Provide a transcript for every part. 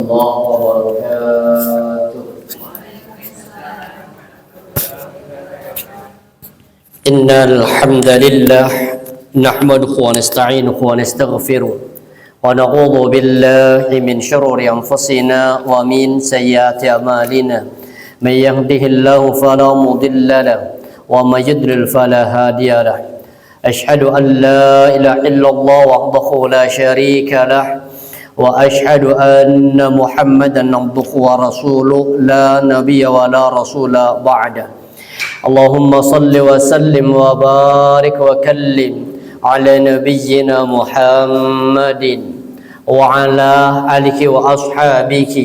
الله وبركاته. إن الحمد لله نحمده ونستعينه ونستغفره ونعوذ بالله من شرور أنفسنا ومن سيئات أعمالنا من يهده الله فلا مضل له ومن يضلل فلا هادي له أشهد أن لا إله إلا الله وحده لا شريك له وأشهد أن محمدا عبده ورسوله لا نبي ولا رسول بعده اللهم صل وسلم وبارك وكلم على نبينا محمد وعلى آله وأصحابه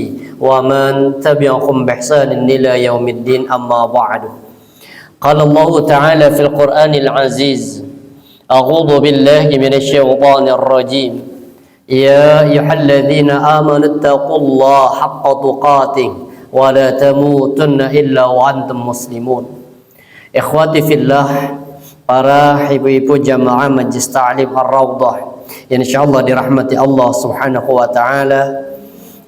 ومن تبعهم بإحسان إلى يوم الدين أما بعد قال الله تعالى في القرآن العزيز أعوذ بالله من الشيطان الرجيم يا أيها الذين آمنوا اتقوا الله حق تقاته ولا تموتن إلا وأنتم مسلمون. Ikhwati fillah, para ibu-ibu jamaah Majlis Ta'lim Ar-Raudhah yang insyaallah dirahmati Allah Subhanahu wa taala.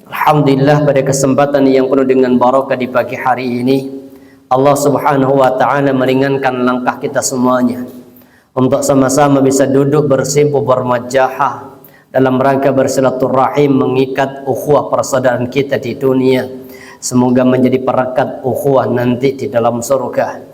Alhamdulillah, pada kesempatan yang penuh dengan barakah di pagi hari ini Allah Subhanahu wa taala meringankan langkah kita semuanya untuk sama-sama bisa duduk bersimpuh bermajahah dalam rangka bersilaturahim mengikat ukhuwah persaudaraan kita di dunia. Semoga menjadi perekat ukhuwah nanti di dalam surga.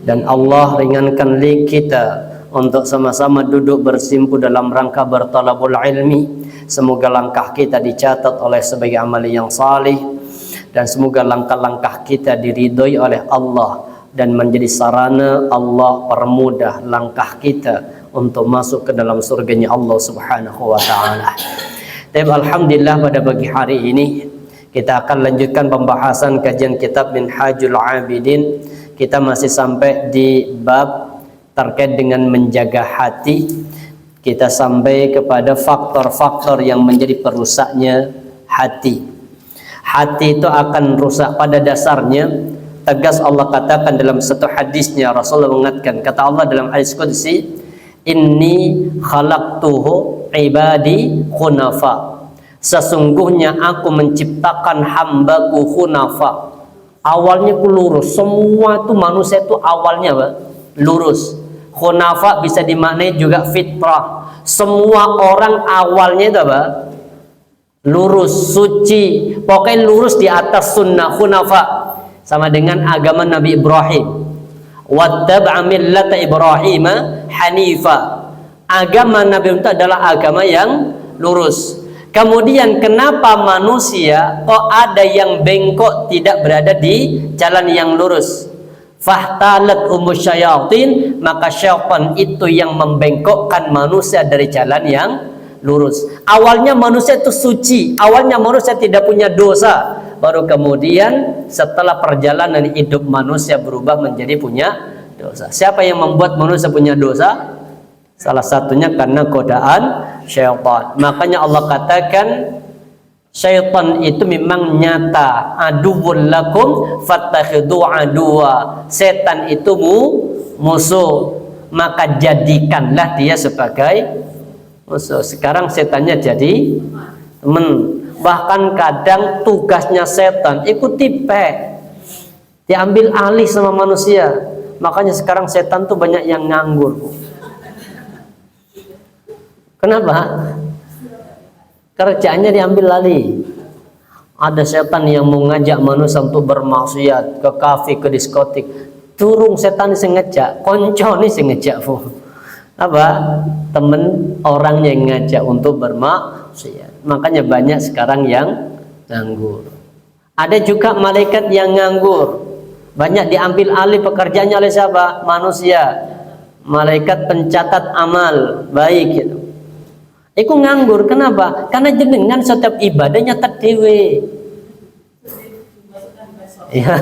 Dan Allah ringankan kita untuk sama-sama duduk bersimpuh dalam rangka bertalabul ilmi. Semoga langkah kita dicatat oleh sebagai amal yang salih, dan semoga langkah-langkah kita diridhoi oleh Allah dan menjadi sarana Allah permudah langkah kita untuk masuk ke dalam surganya Allah Subhanahu wa taala. Tapi alhamdulillah, pada pagi hari ini kita akan lanjutkan pembahasan kajian kitab Minhajul Abidin. Kita masih sampai di bab terkait dengan menjaga hati. Kita sampai kepada faktor-faktor yang menjadi perusaknya hati. Hati itu akan rusak pada dasarnya. Tegas Allah katakan dalam satu hadisnya, Rasulullah mengatakan, kata Allah dalam hadis qudsi, inni khalaqtuhu ibadi khunafa. Sesungguhnya aku menciptakan hambaku khunafa. Awalnya ku lurus. Semua itu manusia itu awalnya lurus. Khunafa bisa dimaknai juga fitrah. Semua orang awalnya itu apa? Lurus, suci. Pokoknya lurus di atas sunnah. Khunafa sama dengan agama Nabi Ibrahim. Wattaba'a millata Ibrahim hanifa. Agama Nabi itu adalah agama yang lurus. Kemudian kenapa manusia kok ada yang bengkok, tidak berada di jalan yang lurus? Fahtalat umusyayatin, maka syaitan itu yang membengkokkan manusia dari jalan yang lurus. Awalnya manusia itu suci, awalnya manusia tidak punya dosa. Baru kemudian setelah perjalanan hidup manusia berubah menjadi punya dosa. Siapa yang membuat manusia punya dosa? Salah satunya karena godaan syaitan. Makanya Allah katakan syaitan itu memang nyata. Aduwwul lakum fattakhidhu aduwa. Setan itu musuh, maka jadikanlah dia sebagai musuh. Sekarang setannya jadi teman. Bahkan kadang tugasnya setan ikut tipe, diambil alih sama manusia. Makanya sekarang setan tuh banyak yang nganggur. Kenapa? Kerjaannya diambil alih. Ada setan yang mau ngajak manusia untuk bermaksiat ke kafe, ke diskotik. Turung setan sing ngejak, koncone sing ngejak. Apa? Temen orangnya yang ngajak untuk bermaksiat. Makanya banyak sekarang yang nganggur. Ada juga malaikat yang nganggur. Banyak diambil alih pekerjaannya oleh siapa? Manusia. Malaikat pencatat amal baik gitu. Iku nganggur, kenapa? Karena jenengan setiap ibadahnya terdewe. Ya.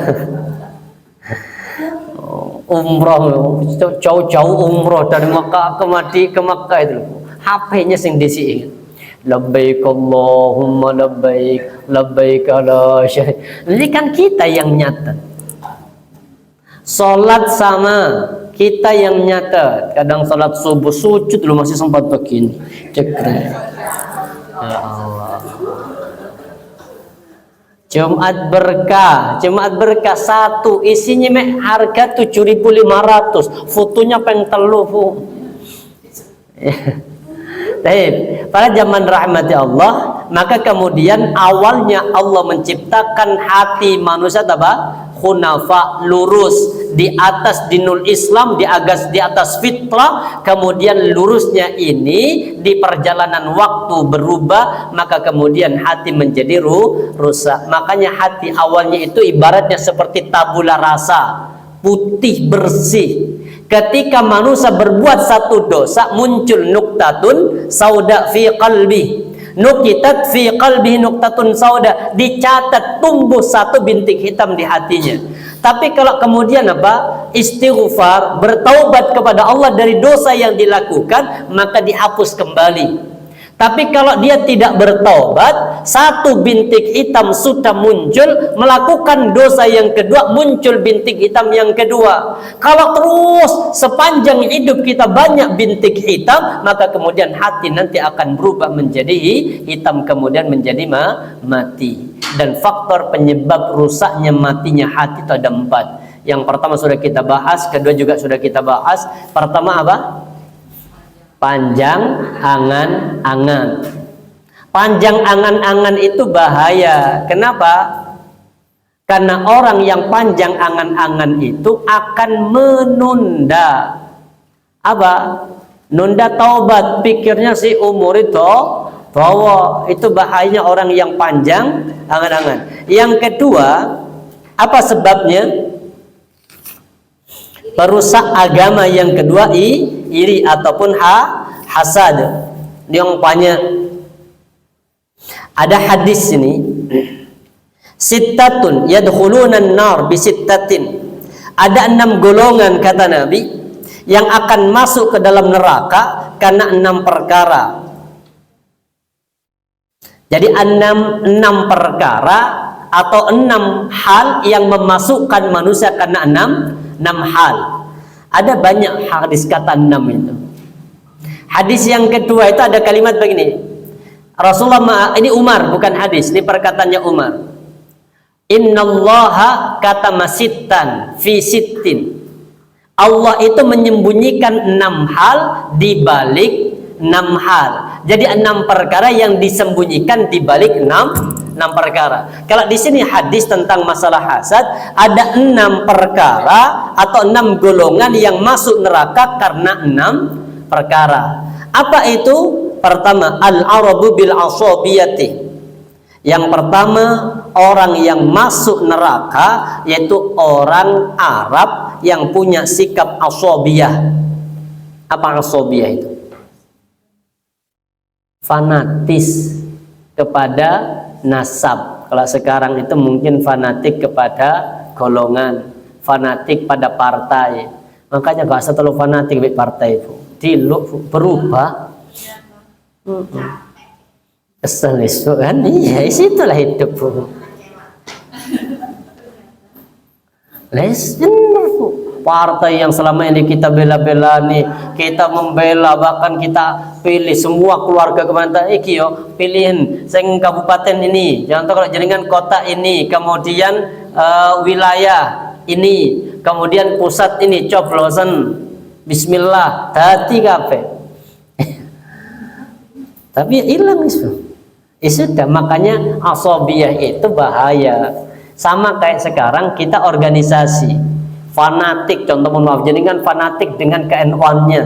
Umroh, jauh-jauh umroh dari Makkah ke Makkah itu. HP-nya sing disi. Labbaik Allahumma labbaik, labbaik la syarika. Ini kan kita yang nyata. Salat sama kita yang nyata. Kadang salat subuh sujud dulu masih sempat begini. Cekrek. Ya Allah. Jumat berkah satu, isinya mek harga 7.500, fotonya peng telu fu. Pada zaman rahmati Allah, maka kemudian awalnya Allah menciptakan hati manusia apa? Khunafa, lurus, di atas dinul Islam, di atas fitrah. Kemudian lurusnya ini di perjalanan waktu berubah, maka kemudian hati menjadi rusak. Makanya hati awalnya itu ibaratnya seperti tabula rasa, putih bersih. Ketika manusia berbuat satu dosa, muncul nuktatun sauda fi qalbi, nukitat fi qalbi nuktatun sauda, dicatat tumbuh satu bintik hitam di hatinya. Tapi kalau kemudian apa? Istighfar, bertaubat kepada Allah dari dosa yang dilakukan, maka dihapus kembali. Tapi kalau dia tidak bertaubat, satu bintik hitam sudah muncul, melakukan dosa yang kedua, muncul bintik hitam yang kedua. Kalau terus sepanjang hidup kita banyak bintik hitam, maka kemudian hati nanti akan berubah menjadi hitam, kemudian menjadi mati. Dan faktor penyebab rusaknya matinya hati itu ada 4. Yang pertama sudah kita bahas, kedua juga sudah kita bahas. Pertama apa? Panjang angan-angan. Panjang angan-angan itu bahaya. Kenapa? Karena orang yang panjang angan-angan itu akan menunda apa? Nunda taubat. Pikirnya si umur itu bahwa itu bahayanya orang yang panjang angan-angan. Yang kedua, apa sebabnya? Perusak agama. Yang kedua iri ataupun hasad. Yang banyak ada hadis ini, sittatun yadkhulunan nar bisittatin, ada 6 golongan kata Nabi yang akan masuk ke dalam neraka karena 6 perkara. Jadi 6 perkara atau 6 hal yang memasukkan manusia karena 6 hal. Ada banyak hadis kata 6 itu. Hadis yang kedua itu ada kalimat begini. Rasulullah, ini Umar bukan hadis, ini perkataannya Umar. Innallaha katama sittan fi sittin. Allah itu menyembunyikan 6 hal di balik 6 hal. Jadi 6 perkara yang disembunyikan di balik 6 perkara. Kalau di sini hadis tentang masalah hasad, ada 6 perkara atau 6 golongan yang masuk neraka karena 6 perkara. Apa itu? Pertama, al-arabu bil asabiyati. Yang pertama, orang yang masuk neraka yaitu orang Arab yang punya sikap asabiyah. Apa asabiyah itu? Fanatis kepada nasab. Kalau sekarang itu mungkin fanatik kepada golongan, fanatik pada partai. Makanya gak usah terlalu fanatik dengan partai itu. Diluk berubah. Kesel itu kan? Iya, itulah hidup. Partai yang selama ini kita bela-bela nih, kita membela, bahkan kita pilih semua keluarga kemana iki yo pilihin sing kabupaten ini, contoh kalau jaringan kota ini, kemudian wilayah ini, kemudian pusat ini, coblosan bismillah dadi kabeh. Tapi hilang itu. Sudah, makanya asabiyah itu bahaya. Sama kayak sekarang kita organisasi fanatik, contoh mohon maaf, jenengan fanatik dengan KNU-nya,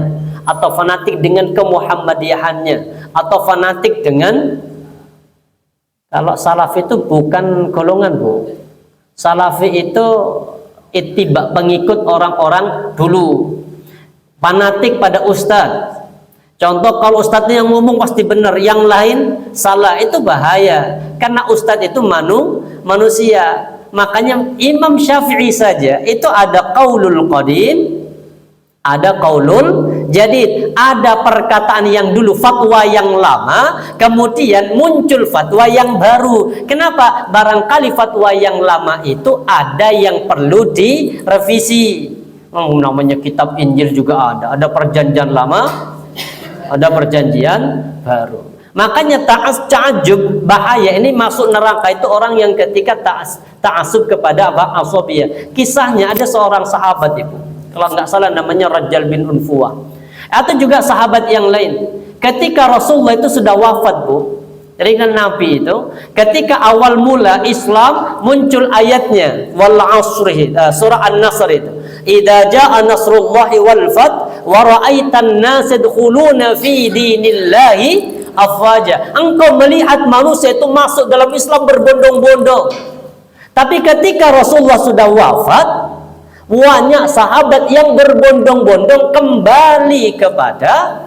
atau fanatik dengan kemuhammadiyahannya, atau fanatik dengan, kalau salaf itu bukan golongan bu, salafi itu ittiba, pengikut orang-orang dulu, fanatik pada ustadz. Contoh kalau ustadznya yang ngomong pasti benar, yang lain salah, itu bahaya. Karena ustadz itu manusia. Makanya Imam Syafi'i saja itu ada qaulul qadim, ada qaulul jadid. Ada perkataan yang dulu fatwa yang lama, kemudian muncul fatwa yang baru. Kenapa? Barangkali fatwa yang lama itu ada yang perlu direvisi. Namanya kitab Injil juga ada perjanjian lama, ada perjanjian baru. Makanya ta'ajub bahaya, ini masuk neraka itu orang yang ketika ta'asub kepada apa? Asabiyah. Kisahnya ada seorang sahabat itu, kalau nggak salah namanya Rajal bin Unfuwah, atau juga sahabat yang lain. Ketika Rasulullah itu sudah wafat, Bu, jadi kan Nabi itu ketika awal mula Islam muncul ayatnya wal asri, surah An-Nasr itu, idza jaa nasrullahi wal fath wa ra'aitan nas yadkhuluna fi dinillahi afwaja. Engkau melihat manusia itu masuk dalam Islam berbondong-bondong. Tapi ketika Rasulullah sudah wafat, banyak sahabat yang berbondong-bondong kembali kepada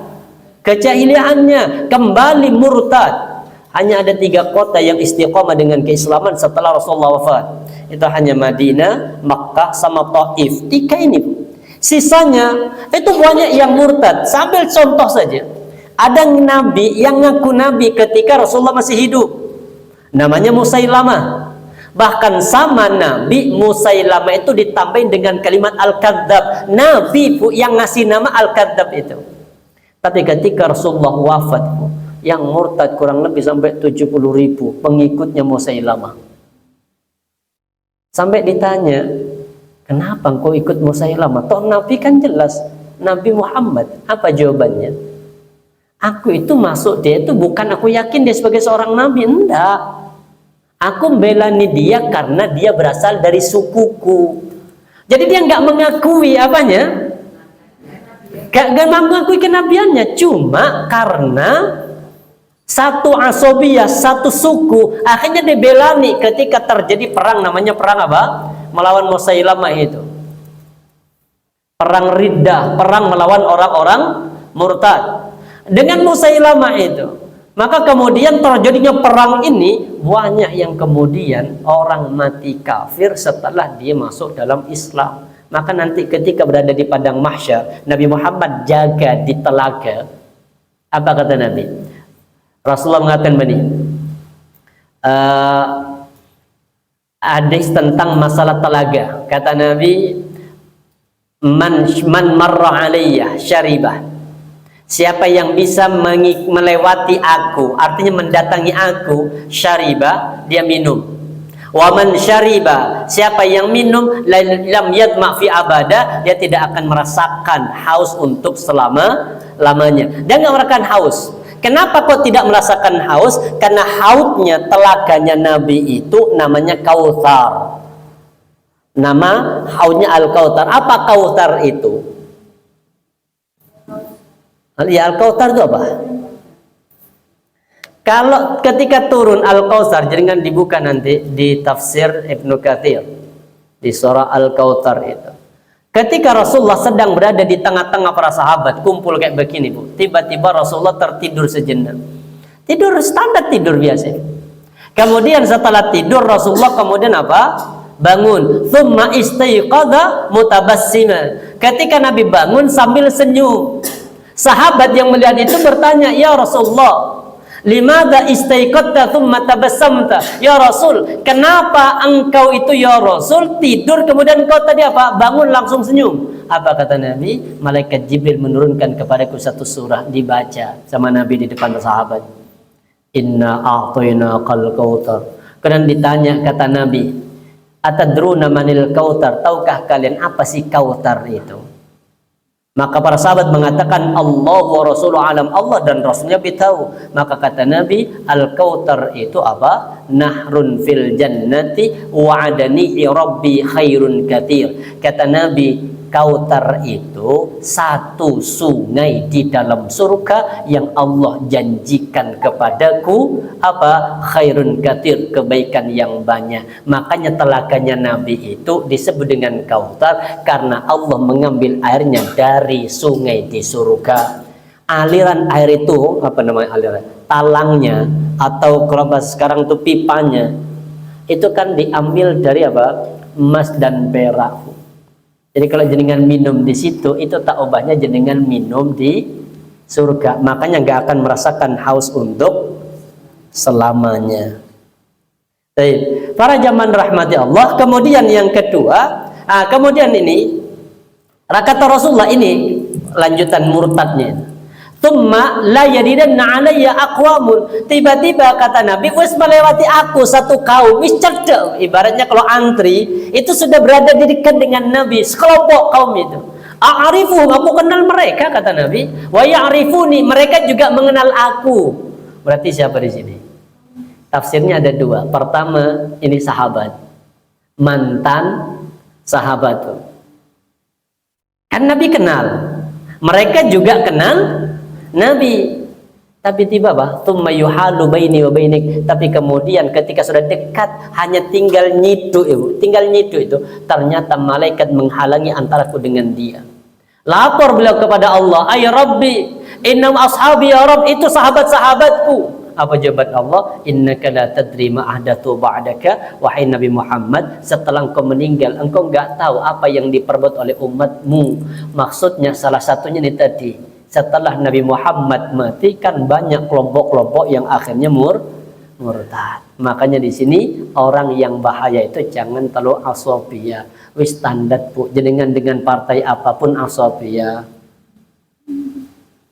kejahiliannya, kembali murtad. Hanya ada 3 kota yang istiqamah dengan keislaman setelah Rasulullah wafat. Itu hanya Madinah, Makkah, sama Taif. 3 ini. Sisanya itu banyak yang murtad. Sambil contoh saja, ada nabi yang ngaku nabi ketika Rasulullah masih hidup, namanya Musailamah. Bahkan sama Nabi Musailamah itu ditambahin dengan kalimat Al-Kadzab. Nabi yang ngasih nama Al-Kadzab itu. Tapi ketika Rasulullah wafat, yang murtad kurang lebih sampai 70.000 pengikutnya Musailamah. Sampai ditanya, kenapa engkau ikut Musailamah? Toh Nabi kan jelas, Nabi Muhammad. Apa jawabannya? Aku itu masuk dia itu bukan aku yakin dia sebagai seorang nabi, enggak. Aku membelani dia karena dia berasal dari sukuku. Jadi dia nggak mengakui apanya? Gak mengakui kenabiannya, cuma karena satu asobiyah, satu suku, akhirnya dibelani ketika terjadi perang, namanya perang apa? Melawan Musailamah itu. Perang Riddah, perang melawan orang-orang murtad. Dengan Musailamah itu, maka kemudian terjadinya perang ini, banyak yang kemudian orang mati kafir setelah dia masuk dalam Islam. Maka nanti ketika berada di padang mahsyar, Nabi Muhammad jaga di telaga. Apa kata Nabi? Rasulullah mengatakan begini, hadis tentang masalah telaga. Kata Nabi, man marra alayya syaribah. Siapa yang bisa melewati aku, artinya mendatangi aku, syaribah, dia minum. Wa man syariba, siapa yang minum, lam yadma fi abada, dia tidak akan merasakan haus untuk selama-lamanya. Dia nggak merasakan haus. Kenapa kok tidak merasakan haus? Karena hautnya, telaganya Nabi itu namanya Kautsar. Nama hautnya Al-Kautsar. Apa Kautsar itu? Ya, Al-Kautsar itu apa? Kalau ketika turun Al-Kautsar, jangan dibuka nanti di tafsir Ibnu Katsir di surah Al-Kautsar itu. Ketika Rasulullah sedang berada di tengah-tengah para sahabat, kumpul kayak begini, Bu. Tiba-tiba Rasulullah tertidur sejenak. Tidur standar, tidur biasa. Kemudian setelah tidur Rasulullah kemudian apa? Bangun. Tsumma istaiqadha mutabassima. Ketika Nabi bangun sambil senyum. Sahabat yang melihat itu bertanya, "Ya Rasulullah, limadza istaiqadta tsumma tabassamta?" Ya Rasul, kenapa engkau itu ya Rasul tidur kemudian engkau tadi apa? Bangun langsung senyum. Apa kata Nabi? Malaikat Jibril menurunkan kepadaku satu surah, dibaca sama Nabi di depan sahabat. Inna a'tainakal kautsar. Kemudian ditanya kata Nabi, atadruna manil kautsar? Tahukah kalian apa sih kautsar itu? Maka para sahabat mengatakan Allah wa Rasuluhu alam, Allah dan Rasulnya tahu. Maka kata Nabi, Al-Kautsar itu apa? Nahrun fil jannati wa'adani rabbi khairun katsir. Kata Nabi, Kautsar itu satu sungai di dalam surga yang Allah janjikan kepadaku apa? Khairun katsir, kebaikan yang banyak. Makanya telaganya Nabi itu disebut dengan Kautsar karena Allah mengambil airnya dari sungai di surga. Aliran air itu apa namanya aliran? Talangnya atau kalau sekarang itu pipanya itu kan diambil dari apa? Emas dan perak. Jadi kalau jenengan minum di situ, itu tak obahnya jenengan minum di surga. Makanya nggak akan merasakan haus untuk selamanya. Baik, para jamaah rahmati Allah. Kemudian yang kedua, kemudian ini kata Rasulullah ini lanjutan murtadnya. Tsumma la yadidanna alayya aqwamun. Tiba-tiba kata Nabi, wis melewati aku satu kaum, wis cedek. Ibaratnya kalau antri, itu sudah berada di dekat dengan Nabi, sekelompok kaum itu. A'rifuhum, aku kenal mereka kata Nabi. Wa ya'rifuni, mereka juga mengenal aku. Berarti siapa di sini? Tafsirnya ada dua. Pertama, ini sahabat, mantan sahabat tuh. Kan Nabi kenal, mereka juga kenal Nabi. Tapi tiba thumma yuhalu baini wa bainik. Tapi kemudian ketika sudah dekat, hanya tinggal nyitu itu, ternyata malaikat menghalangi antaraku dengan dia. Lapor beliau kepada Allah, ay Rabbi, innam ashabi ya Rabb, itu sahabat-sahabatku. Apa jawaban Allah? Innaka la tadri ma ahdatsu ba'daka. Wahai Nabi Muhammad, setelah engkau meninggal, engkau enggak tahu apa yang diperbuat oleh umatmu. Maksudnya salah satunya ini tadi, setelah Nabi Muhammad mati kan banyak kelompok-kelompok yang akhirnya murtad. Makanya di sini orang yang bahaya itu jangan terlalu asabiyah. Wis standar Bu, jenengan dengan partai apapun asabiyah.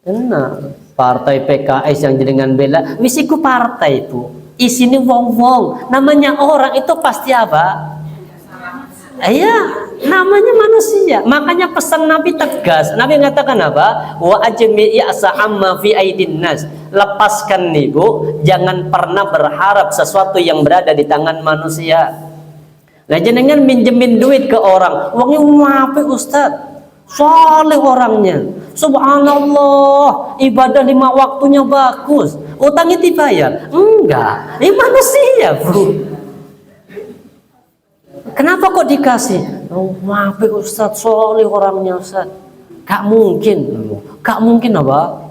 Enak. Partai PKS yang jenengan bela, wis iku partai Bu. Isine wong-wong, namanya orang itu pasti apa? Iya, namanya manusia. Makanya pesan Nabi tegas. Nabi mengatakan apa? Wa ajmi ya'sa amma fi aidin nas. Lepaskan nih Bu, jangan pernah berharap sesuatu yang berada di tangan manusia. Nah, jenengan minjemin duit ke orang, uangnya ngape Ustaz? Soleh orangnya, subhanallah, ibadah 5 waktunya bagus, utangnya dibayar? Enggak, ini manusia Bu. Kenapa kok dikasih? Oh, maaf Ustaz, soleh orangnya Ustaz. Gak mungkin apa?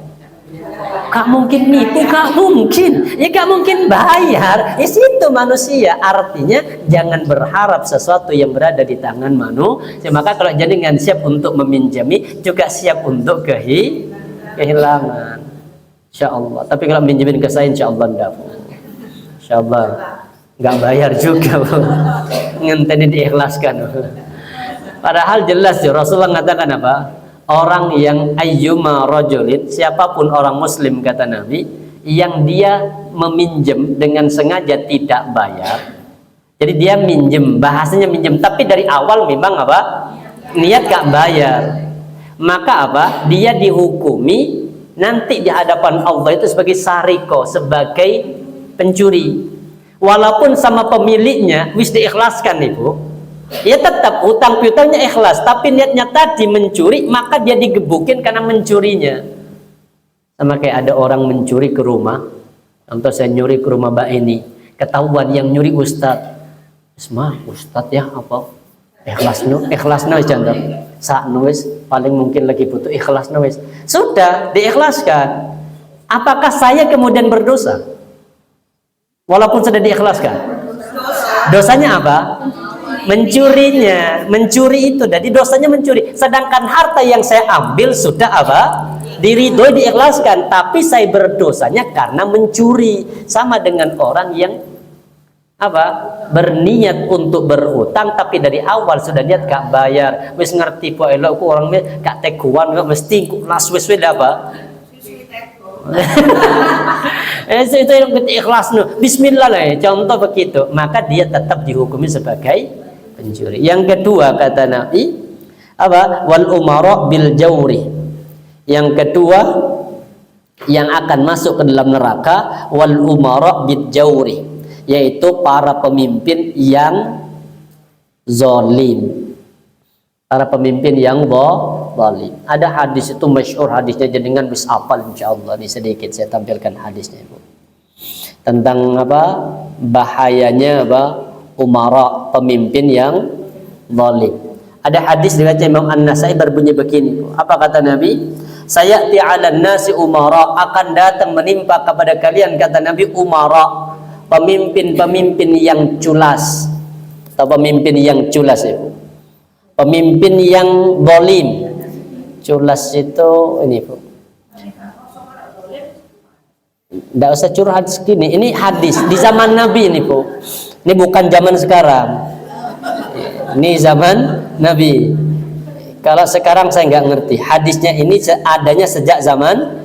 Gak mungkin nipu, gak mungkin. Ya gak mungkin bayar. Itu manusia. Artinya jangan berharap sesuatu yang berada di tangan manusia. Maka kalau jenengan siap untuk meminjami, juga siap untuk kehilangan. Insya Allah. Tapi kalau minjemin ke saya, insya Allah enggak. Insya Allah nggak bayar juga. Ngenteni diikhlaskan. Padahal jelas ya Rasulullah mengatakan apa? Orang yang ayyuma rajulin, siapapun orang muslim kata Nabi, yang dia meminjam dengan sengaja tidak bayar. Jadi dia minjem, bahasanya minjem, tapi dari awal memang apa? Niat gak bayar. Maka apa? Dia dihukumi nanti di hadapan Allah itu sebagai sariko, sebagai pencuri. Walaupun sama pemiliknya wis diikhlaskan Ibu, ya tetap hutang piutangnya ikhlas, tapi niatnya tadi mencuri, maka dia digebukin karena mencurinya. Sama kayak ada orang mencuri ke rumah. Contoh saya nyuri ke rumah Mbak ini, ketahuan yang nyuri Ustadz. Ustadz ya apa? Ikhlas nulis contoh. Saat nulis paling mungkin lagi butuh ikhlas nulis. Sudah diikhlaskan. Apakah saya kemudian berdosa? Walaupun sudah diikhlaskan. Dosanya apa? Mencurinya, mencuri itu, jadi dosanya mencuri. Sedangkan harta yang saya ambil sudah apa? Diridhoi, diikhlaskan, tapi saya berdosanya karena mencuri. Sama dengan orang yang apa? Berniat untuk berhutang, tapi dari awal sudah niat gak bayar. Wis ngerti po elok ku orang gak teguan, gak mesti ku las wis apa? Itu yang ikhlas bismillah lah ya. Contoh begitu, maka dia tetap dihukumi sebagai pencuri. Yang kedua kata Nabi apa? Wal umara bil jawri. Yang kedua yang akan masuk ke dalam neraka wal umara bil jawri, yaitu para pemimpin yang zalim. Para pemimpin yang zalim. Ada hadis itu masyhur, hadisnya jenengan bisa hafal insyaallah. Ini sedikit saya tampilkan hadisnya Ibu. Tentang apa? Bahayanya apa? Umara, pemimpin yang zalim. Ada hadis riwayat Imam An-Nasai berbunyi begini. Apa kata Nabi? Sayati 'alan nasi umara, akan datang menimpa kepada kalian kata Nabi umara, pemimpin-pemimpin yang culas. Atau pemimpin yang culas Ibu. Pemimpin yang zalim. Culas itu ini Bu. Tidak usah curhat segini. Ini hadis di zaman Nabi ini Bu. Ini bukan zaman sekarang. Ini zaman Nabi. Kalau sekarang saya nggak ngerti. Hadisnya ini adanya sejak zaman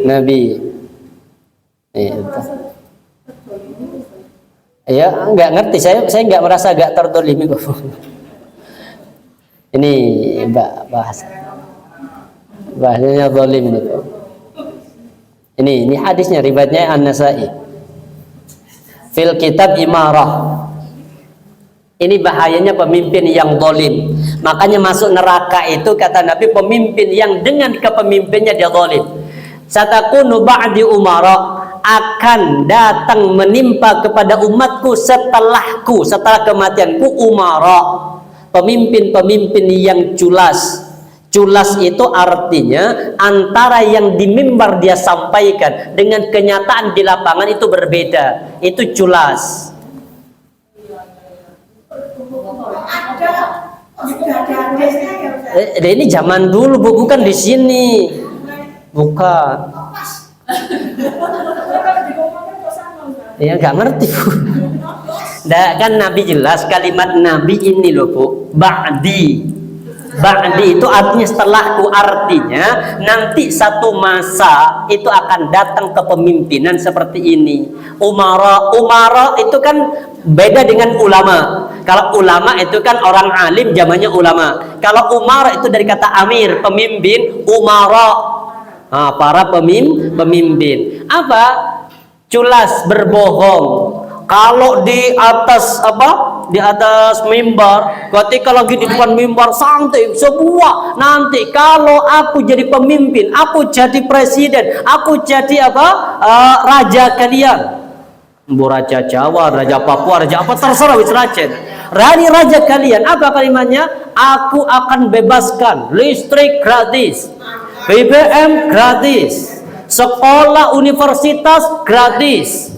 Nabi. Itu. Ya nggak ngerti, saya nggak merasa nggak terdolimi kok. Ini bahasanya zalim ini. Ini hadisnya, riwayatnya An-Nasa'i. Fil kitab imarah. Ini bahayanya pemimpin yang zalim. Makanya masuk neraka itu kata Nabi pemimpin yang dengan kepemimpinnya dia zalim. Satakunu ba'di umara, akan datang menimpa kepada umatku setelahku, setelah kematianku umara, pemimpin-pemimpin yang culas. Culas itu artinya antara yang di mimbar dia sampaikan dengan kenyataan di lapangan itu berbeda. Itu culas. Ini zaman dulu Bu, bukan di sini. Bukan. Ya nggak ngerti Bu. Nah, kan Nabi jelas kalimat Nabi ini loh Bu, ba'di. Ba'di itu artinya setelahku, artinya nanti satu masa itu akan datang kepemimpinan seperti ini. Umara itu kan beda dengan ulama. Kalau ulama itu kan orang alim, zamannya ulama. Kalau umara itu dari kata amir, pemimpin, umara. Nah, para pemimpin. Apa? Culas, berbohong. Kalau di atas di atas mimbar, ketika lagi di depan mimbar santai semua. Nanti kalau aku jadi pemimpin, aku jadi presiden, aku jadi raja kalian. Raja Jawa, Raja Papua, Raja apa terserah wis raja. Raja kalian, apa kalimatnya? Aku akan bebaskan listrik gratis, BBM gratis, sekolah universitas gratis.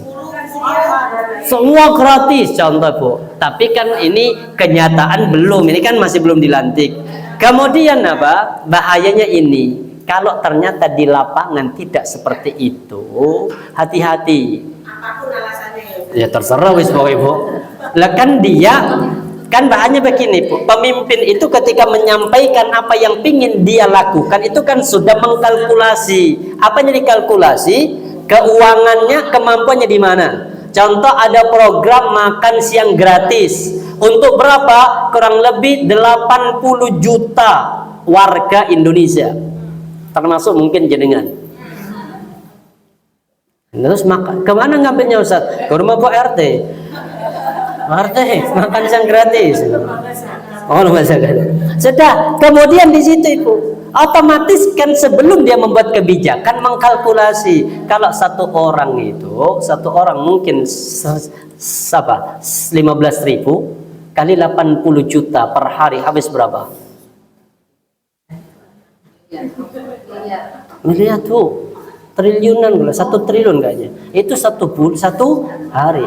Semua gratis, contoh Bu. Tapi kan ini kenyataan belum, ini kan masih belum dilantik. Kemudian apa? Bahayanya ini, kalau ternyata di lapangan tidak seperti itu, hati-hati. Apapun alasannya ya terserah wis pokoknya Bu. Lah kan dia, kan bahannya begini Bu. Pemimpin itu ketika menyampaikan apa yang pingin dia lakukan, itu kan sudah mengkalkulasi. Apanya dikalkulasi? Keuangannya, kemampuannya di mana? Contoh ada program makan siang gratis. Untuk berapa? Kurang lebih 80 juta warga Indonesia. Termasuk mungkin jenengan. Terus kemana ngambilnya Ustaz? Ke rumah Pak RT. RT makan siang gratis. Oh, sudah. Kemudian di situ Ibu, otomatis kan sebelum dia membuat kebijakan mengkalkulasi kalau satu orang mungkin 15.000 kali 80 juta per hari habis berapa? Miliar tuh. Triliunan, 1 triliun kayaknya. Itu satu hari.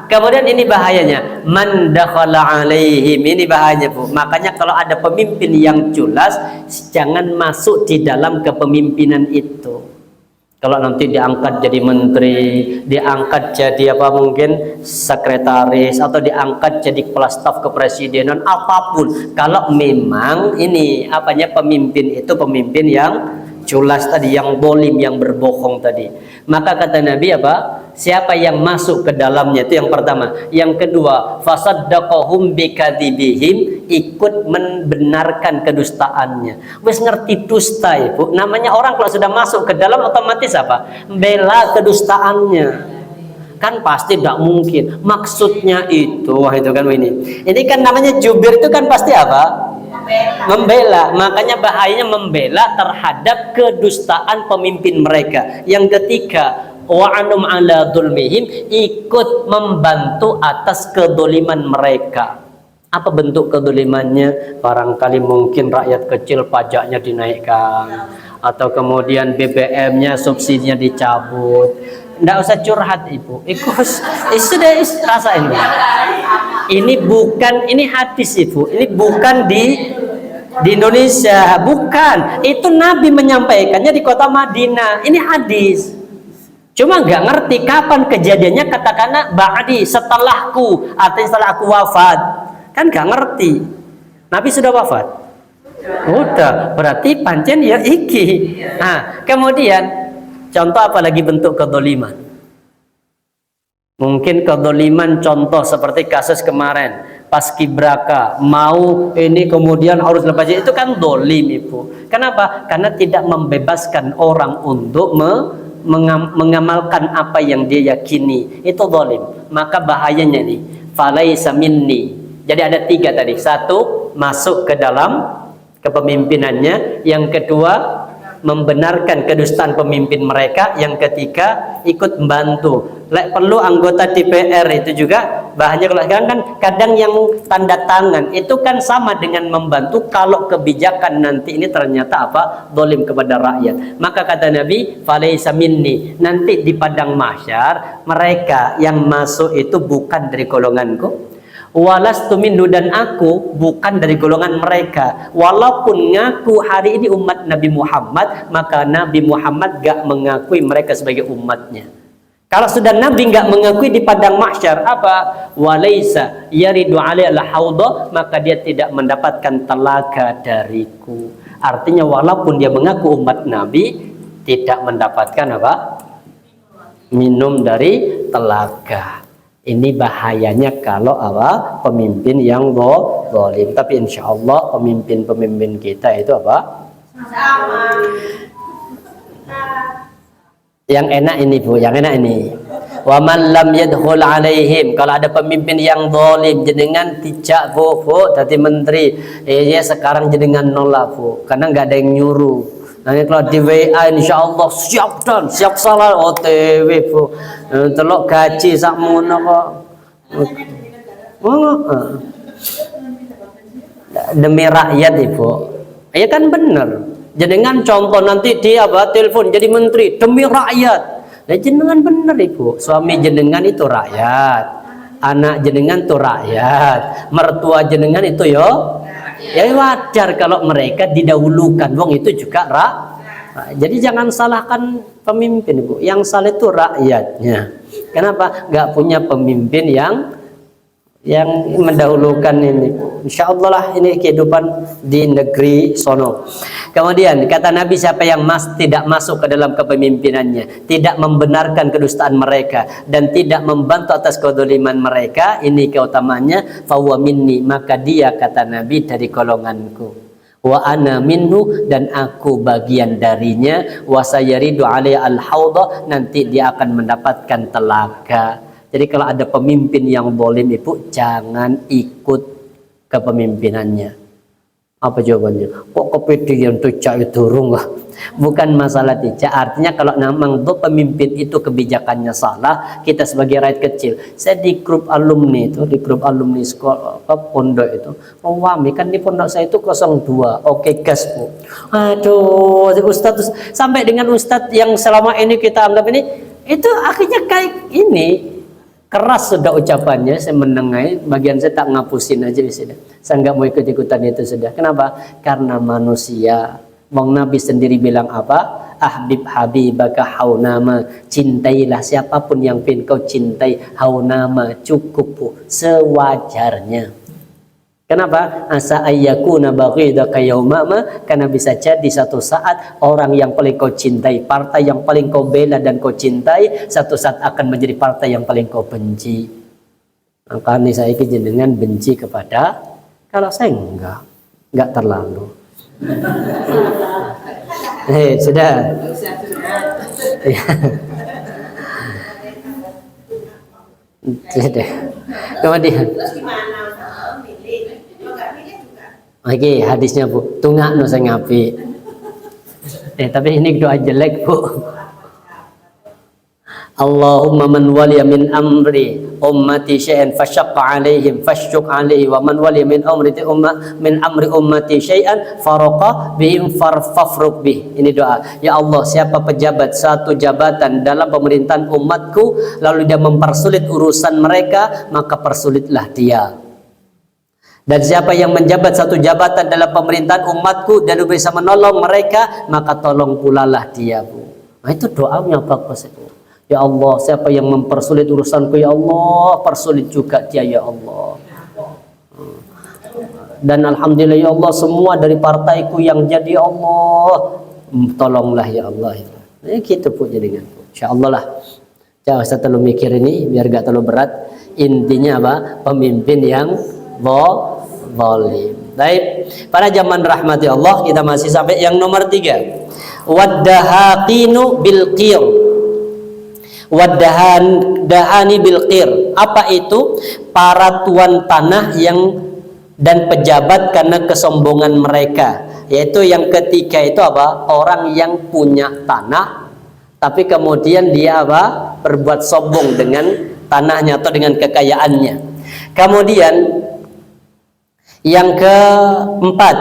Kemudian ini bahayanya. Man dakhala alaihim, ini bahayanya Bu. Makanya kalau ada pemimpin yang culas, jangan masuk di dalam kepemimpinan itu. Kalau nanti diangkat jadi menteri, diangkat jadi mungkin sekretaris, atau diangkat jadi kepala staf kepresidenan, apapun. Kalau memang ini pemimpin itu pemimpin yang culas tadi, yang dolim, yang berbohong tadi, maka kata Nabi siapa yang masuk ke dalamnya, itu yang pertama. Yang kedua, fasaddaqahum bikadzibihim, ikut membenarkan kedustaannya. Wes ngerti dusta Ibu, namanya orang kalau sudah masuk ke dalam otomatis bela kedustaannya. Kan pasti tidak mungkin maksudnya itu kan ini kan namanya jubir, itu kan pasti membela. Makanya bahayanya membela terhadap kedustaan pemimpin mereka. Yang ketiga, wa'anum ala dzulmihim, ikut membantu atas kedoliman mereka. Apa bentuk kedolimannya? Barangkali mungkin rakyat kecil pajaknya dinaikkan, atau kemudian BBM-nya subsidinya dicabut. Nggak usah curhat Ibu, sudah rasain. Ini hadis Ibu, ini bukan di Indonesia, bukan. Itu Nabi menyampaikannya di kota Madinah. Ini hadis. Cuma nggak ngerti kapan kejadiannya, katakanlah ba'di, setelahku, artinya setelah aku wafat. Kan nggak ngerti. Nabi sudah wafat. Udah, berarti pancen ya iki. Kemudian Contoh apalagi bentuk kezaliman? Mungkin kezaliman contoh seperti kasus kemarin paskibraka mau ini kemudian harus lepas itu kan zalim Ibu. Kenapa? Karena tidak membebaskan orang untuk mengamalkan apa yang dia yakini. Itu zalim. Maka bahayanya nih, falaisa minni. Jadi ada 3 tadi. 1, masuk ke dalam kepemimpinannya. Yang kedua, membenarkan kedustaan pemimpin mereka. Yang ketiga, ikut membantu. Perlu anggota DPR itu juga bahannya. Kalau sekarang kan kadang yang tanda tangan itu kan sama dengan membantu kalau kebijakan nanti ini ternyata zalim kepada rakyat. Maka kata Nabi, falaisa minni, nanti di padang mahsyar mereka yang masuk itu bukan dari golonganku. Walastu minhu, dan aku bukan dari golongan mereka. Walaupun ngaku hari ini umat Nabi Muhammad, maka Nabi Muhammad gak mengakui mereka sebagai umatnya. Kalau sudah Nabi gak mengakui di padang mahsyar apa? Walaisa yaridu alaihi al-haudha, maka dia tidak mendapatkan telaga dariku. Artinya walaupun dia mengaku umat Nabi, tidak mendapatkan minum dari telaga. Ini bahayanya kalau pemimpin yang zalim. Tapi insya Allah pemimpin-pemimpin kita itu sama. Yang enak ini Bu, yang enak ini. Wa man lam yadkhul alaihim, kalau ada pemimpin yang zalim jenengan tidak Bu jadi menteri. Ya sekarang jenengan nolak Bu, karena nggak ada yang nyuruh. Nanti kalau di WA insya Allah siap dan siap salah OTW Bu. Telok gaji sakmono kok. Demi rakyat Ibu. Ya kan benar. Jenengan contoh nanti dia telepon jadi menteri demi rakyat. Nah, jenengan benar Ibu. Suami jenengan itu rakyat. Anak jenengan itu rakyat. Mertua jenengan itu ya wajar kalau mereka didahulukan. Wong itu juga jadi jangan salahkan pemimpin Ibu. Yang salah itu rakyatnya. Kenapa? Gak punya pemimpin yang mendahulukan ini. Insya Allah lah ini kehidupan di negeri sono. Kemudian kata Nabi, siapa yang tidak masuk ke dalam kepemimpinannya, tidak membenarkan kedustaan mereka, dan tidak membantu atas kezaliman mereka, ini keutamaannya, fahuwa minni, maka dia kata Nabi dari golonganku. Wa ana minhu, dan aku bagian darinya. Wa sayaridu alaihi al-haudha, nanti dia akan mendapatkan telaga. Jadi kalau ada pemimpin yang zalim Ibu, jangan ikut kepemimpinannya. Apa jawabannya? Kok kepedean tidak itu durung? Bukan masalah tidak. Artinya kalau memang pemimpin itu kebijakannya salah, kita sebagai rakyat kecil. Saya di grup alumni itu, di grup alumni sekolah pondok itu, wami kan di pondok saya itu 02. Oke gas Bu. Aduh, Ustadz sampai dengan Ustadz yang selama ini kita anggap ini, itu akhirnya kayak ini. Keras sudah ucapannya, saya menengahi, bagian saya tak ngapusin aja di sini. Saya nggak mau ikut-ikutan itu sudah. Kenapa? Karena manusia. Bang Nabi sendiri bilang apa? Ahbib habibaka haunama, cintailah siapapun yang ingin kau cintai, haunama, cukup Bu, sewajarnya. Kenapa? Asa ayyakuna baghidaka yaumama, karena bisa jadi satu saat orang yang paling kau cintai, partai yang paling kau bela dan kau cintai, satu saat akan menjadi partai yang paling kau benci. Makanya saya jenengan benci kepada, kalau saya enggak terlalu. Sudah. Sudah. Kemudian oke, hadisnya Bu, tungak no saya ngapi. Tapi ini doa jelek Bu. Allahumma man waliya min amri ummati syai'an fashaqqa alaihim fashq alaihi, wa man waliya min amri ummati syai'an faraqa bihim fafruq bih. Ini doa. Ya Allah, siapa pejabat satu jabatan dalam pemerintahan umatku lalu dia mempersulit urusan mereka, maka persulitlah dia. Dan siapa yang menjabat satu jabatan dalam pemerintahan umatku dan bisa menolong mereka, maka tolong pulalah dia Bu. Nah itu doanya bagus itu. Ya Allah, siapa yang mempersulit urusanku, ya Allah, persulit juga dia ya Allah. Dan alhamdulillah ya Allah, semua dari partaiku yang jadi, ya Allah, tolonglah ya Allah. Gitu pun jadikan. Insyaallah lah. Jangan usah terlalu mikir ini biar gak terlalu berat. Intinya apa? Pemimpin yang zalim. Baik. Pada zaman rahmati Allah kita masih sampai yang nomor 3. Waddahaqinu bil qir. Dahani bil qir. Apa itu? Para tuan tanah yang dan pejabat karena kesombongan mereka. Yaitu yang ketiga itu apa? Orang yang punya tanah tapi kemudian dia apa? Berbuat sombong dengan tanahnya atau dengan kekayaannya. Kemudian yang keempat,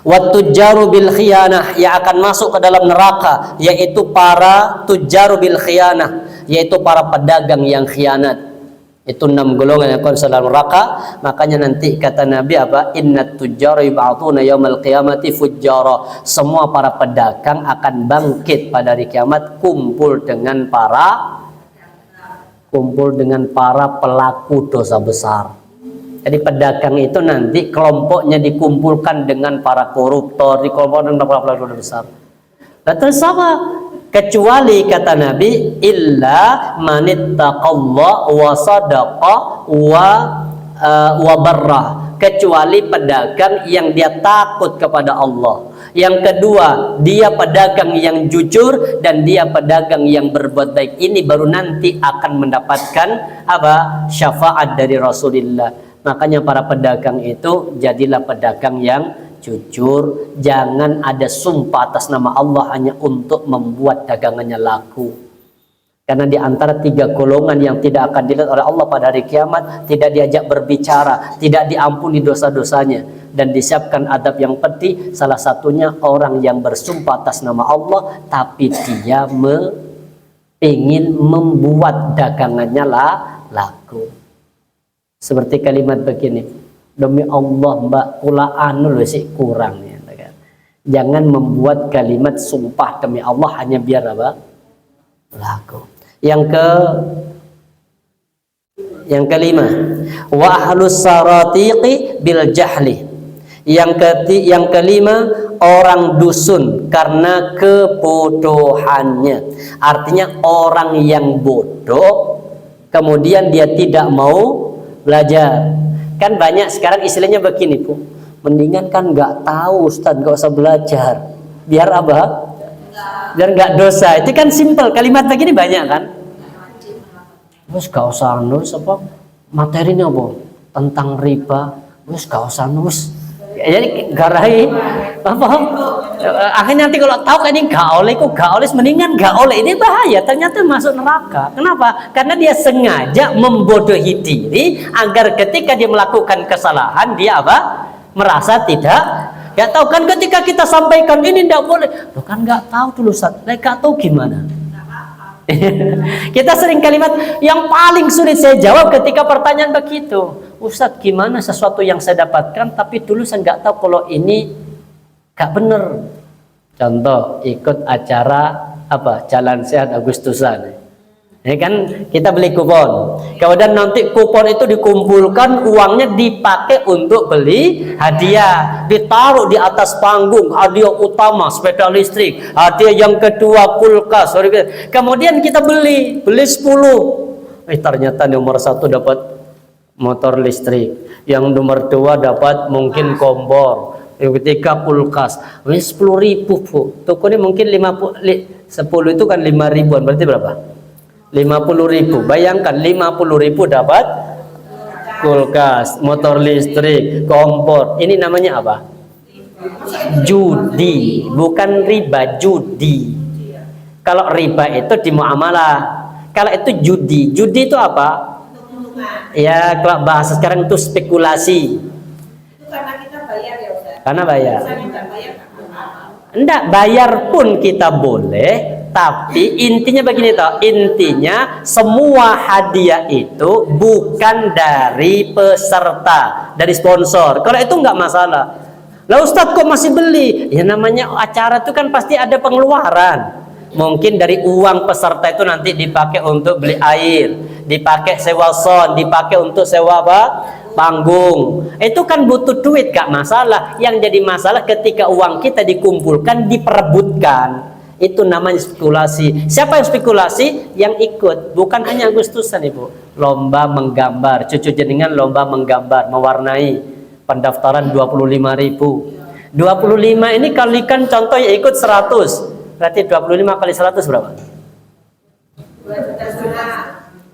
wattujaru bil khiyanah, yang akan masuk ke dalam neraka, yaitu para tujaru bil khiyanah, yaitu para pedagang yang khianat. Itu 6 golongan yang akan dalam neraka. Makanya nanti kata Nabi apa? Innat tujjara yub'atsuna yaumal qiyamati fujjara. Semua para pedagang akan bangkit pada hari kiamat kumpul dengan para pelaku dosa besar. Jadi pedagang itu nanti kelompoknya dikumpulkan dengan para koruptor, dikumpulkan dengan para pelaku dosa besar. Nah, terus apa? Kecuali kata Nabi illa manittaqallah wa sadaqa wa barrah, kecuali pedagang yang dia takut kepada Allah. Yang kedua, dia pedagang yang jujur dan dia pedagang yang berbuat baik. Ini baru nanti akan mendapatkan apa? Syafaat dari Rasulullah. Makanya para pedagang itu jadilah pedagang yang jujur, jangan ada sumpah atas nama Allah hanya untuk membuat dagangannya laku. Karena di antara 3 golongan yang tidak akan dilihat oleh Allah pada hari kiamat, tidak diajak berbicara, tidak diampuni dosa-dosanya, dan disiapkan adab yang pedih. Salah satunya orang yang bersumpah atas nama Allah tapi dia ingin membuat dagangannya laku. Seperti kalimat begini, demi Allah mbak kula anu loh sih kurang ya, kan? Jangan membuat kalimat sumpah demi Allah hanya biar apa? Laku. Yang kelima, wa ahlus saratiqi bil jahli. Yang kelima, orang dusun karena kebodohannya. Artinya orang yang bodoh kemudian dia tidak mau belajar. Kan banyak sekarang istilahnya begini Bu, mendingan kan nggak tahu Ustadz, nggak usah belajar biar apa? Biar nggak dosa. Itu kan simpel, kalimat begini banyak kan. Terus nggak usah nus apa materinya apa tentang riba, terus nggak usah nus. Jadi garai apa? Akhirnya nanti kalau tahu kan ini gak oleh, mendingan gak oleh. Ini bahaya, ternyata masuk neraka. Kenapa? Karena dia sengaja membodohi diri agar ketika dia melakukan kesalahan dia apa? Merasa tidak. Gak tahu kan ketika kita sampaikan ini tidak boleh. Loh kan gak tahu dulu Ustaz. Gak tahu gimana? Kita sering kalimat yang paling sulit saya jawab ketika pertanyaan begitu. Ustadz gimana sesuatu yang saya dapatkan tapi dulu saya nggak tahu kalau ini gak bener. Contoh ikut acara apa Jalan Sehat Agustusan. Ini kan kita beli kupon. Kemudian nanti kupon itu dikumpulkan, uangnya dipakai untuk beli hadiah, ditaruh di atas panggung. Hadiah utama sepeda listrik, hadiah yang kedua kulkas. Kemudian kita beli 10. Ternyata nomor 1 dapat motor listrik, yang nomor 2 dapat mungkin kompor, yang ketiga kulkas. 10.000 Bu. Tokonya mungkin 10 itu kan 5.000-an, berarti berapa? 50.000. Bayangkan 50.000 dapat kulkas, motor listrik, kompor. Ini namanya apa? Judi, bukan riba, judi. Kalau riba itu di muamalah. Kalau itu judi. Judi itu apa? Ya, kalau bahasa sekarang itu spekulasi. Itu karena kita bayar ya Ustaz. Karena bayar. Enggak, bayar pun kita boleh. Tapi intinya begini toh, intinya semua hadiah itu bukan dari peserta, dari sponsor. Kalau itu nggak masalah. Lah Ustadz kok masih beli? Ya namanya acara itu kan pasti ada pengeluaran. Mungkin dari uang peserta itu nanti dipakai untuk beli air, dipakai sewa sound, dipakai untuk sewa apa? Panggung. Itu kan butuh duit, gak masalah. Yang jadi masalah ketika uang kita dikumpulkan, diperebutkan. Itu namanya spekulasi. Siapa yang spekulasi? Yang ikut. Bukan hanya Agustusan, Ibu. Lomba menggambar. Cucu jenengan lomba menggambar, mewarnai. Pendaftaran 25.000. 25 ini kalikan contoh yang ikut 100. Berarti 25 kali 100 berapa?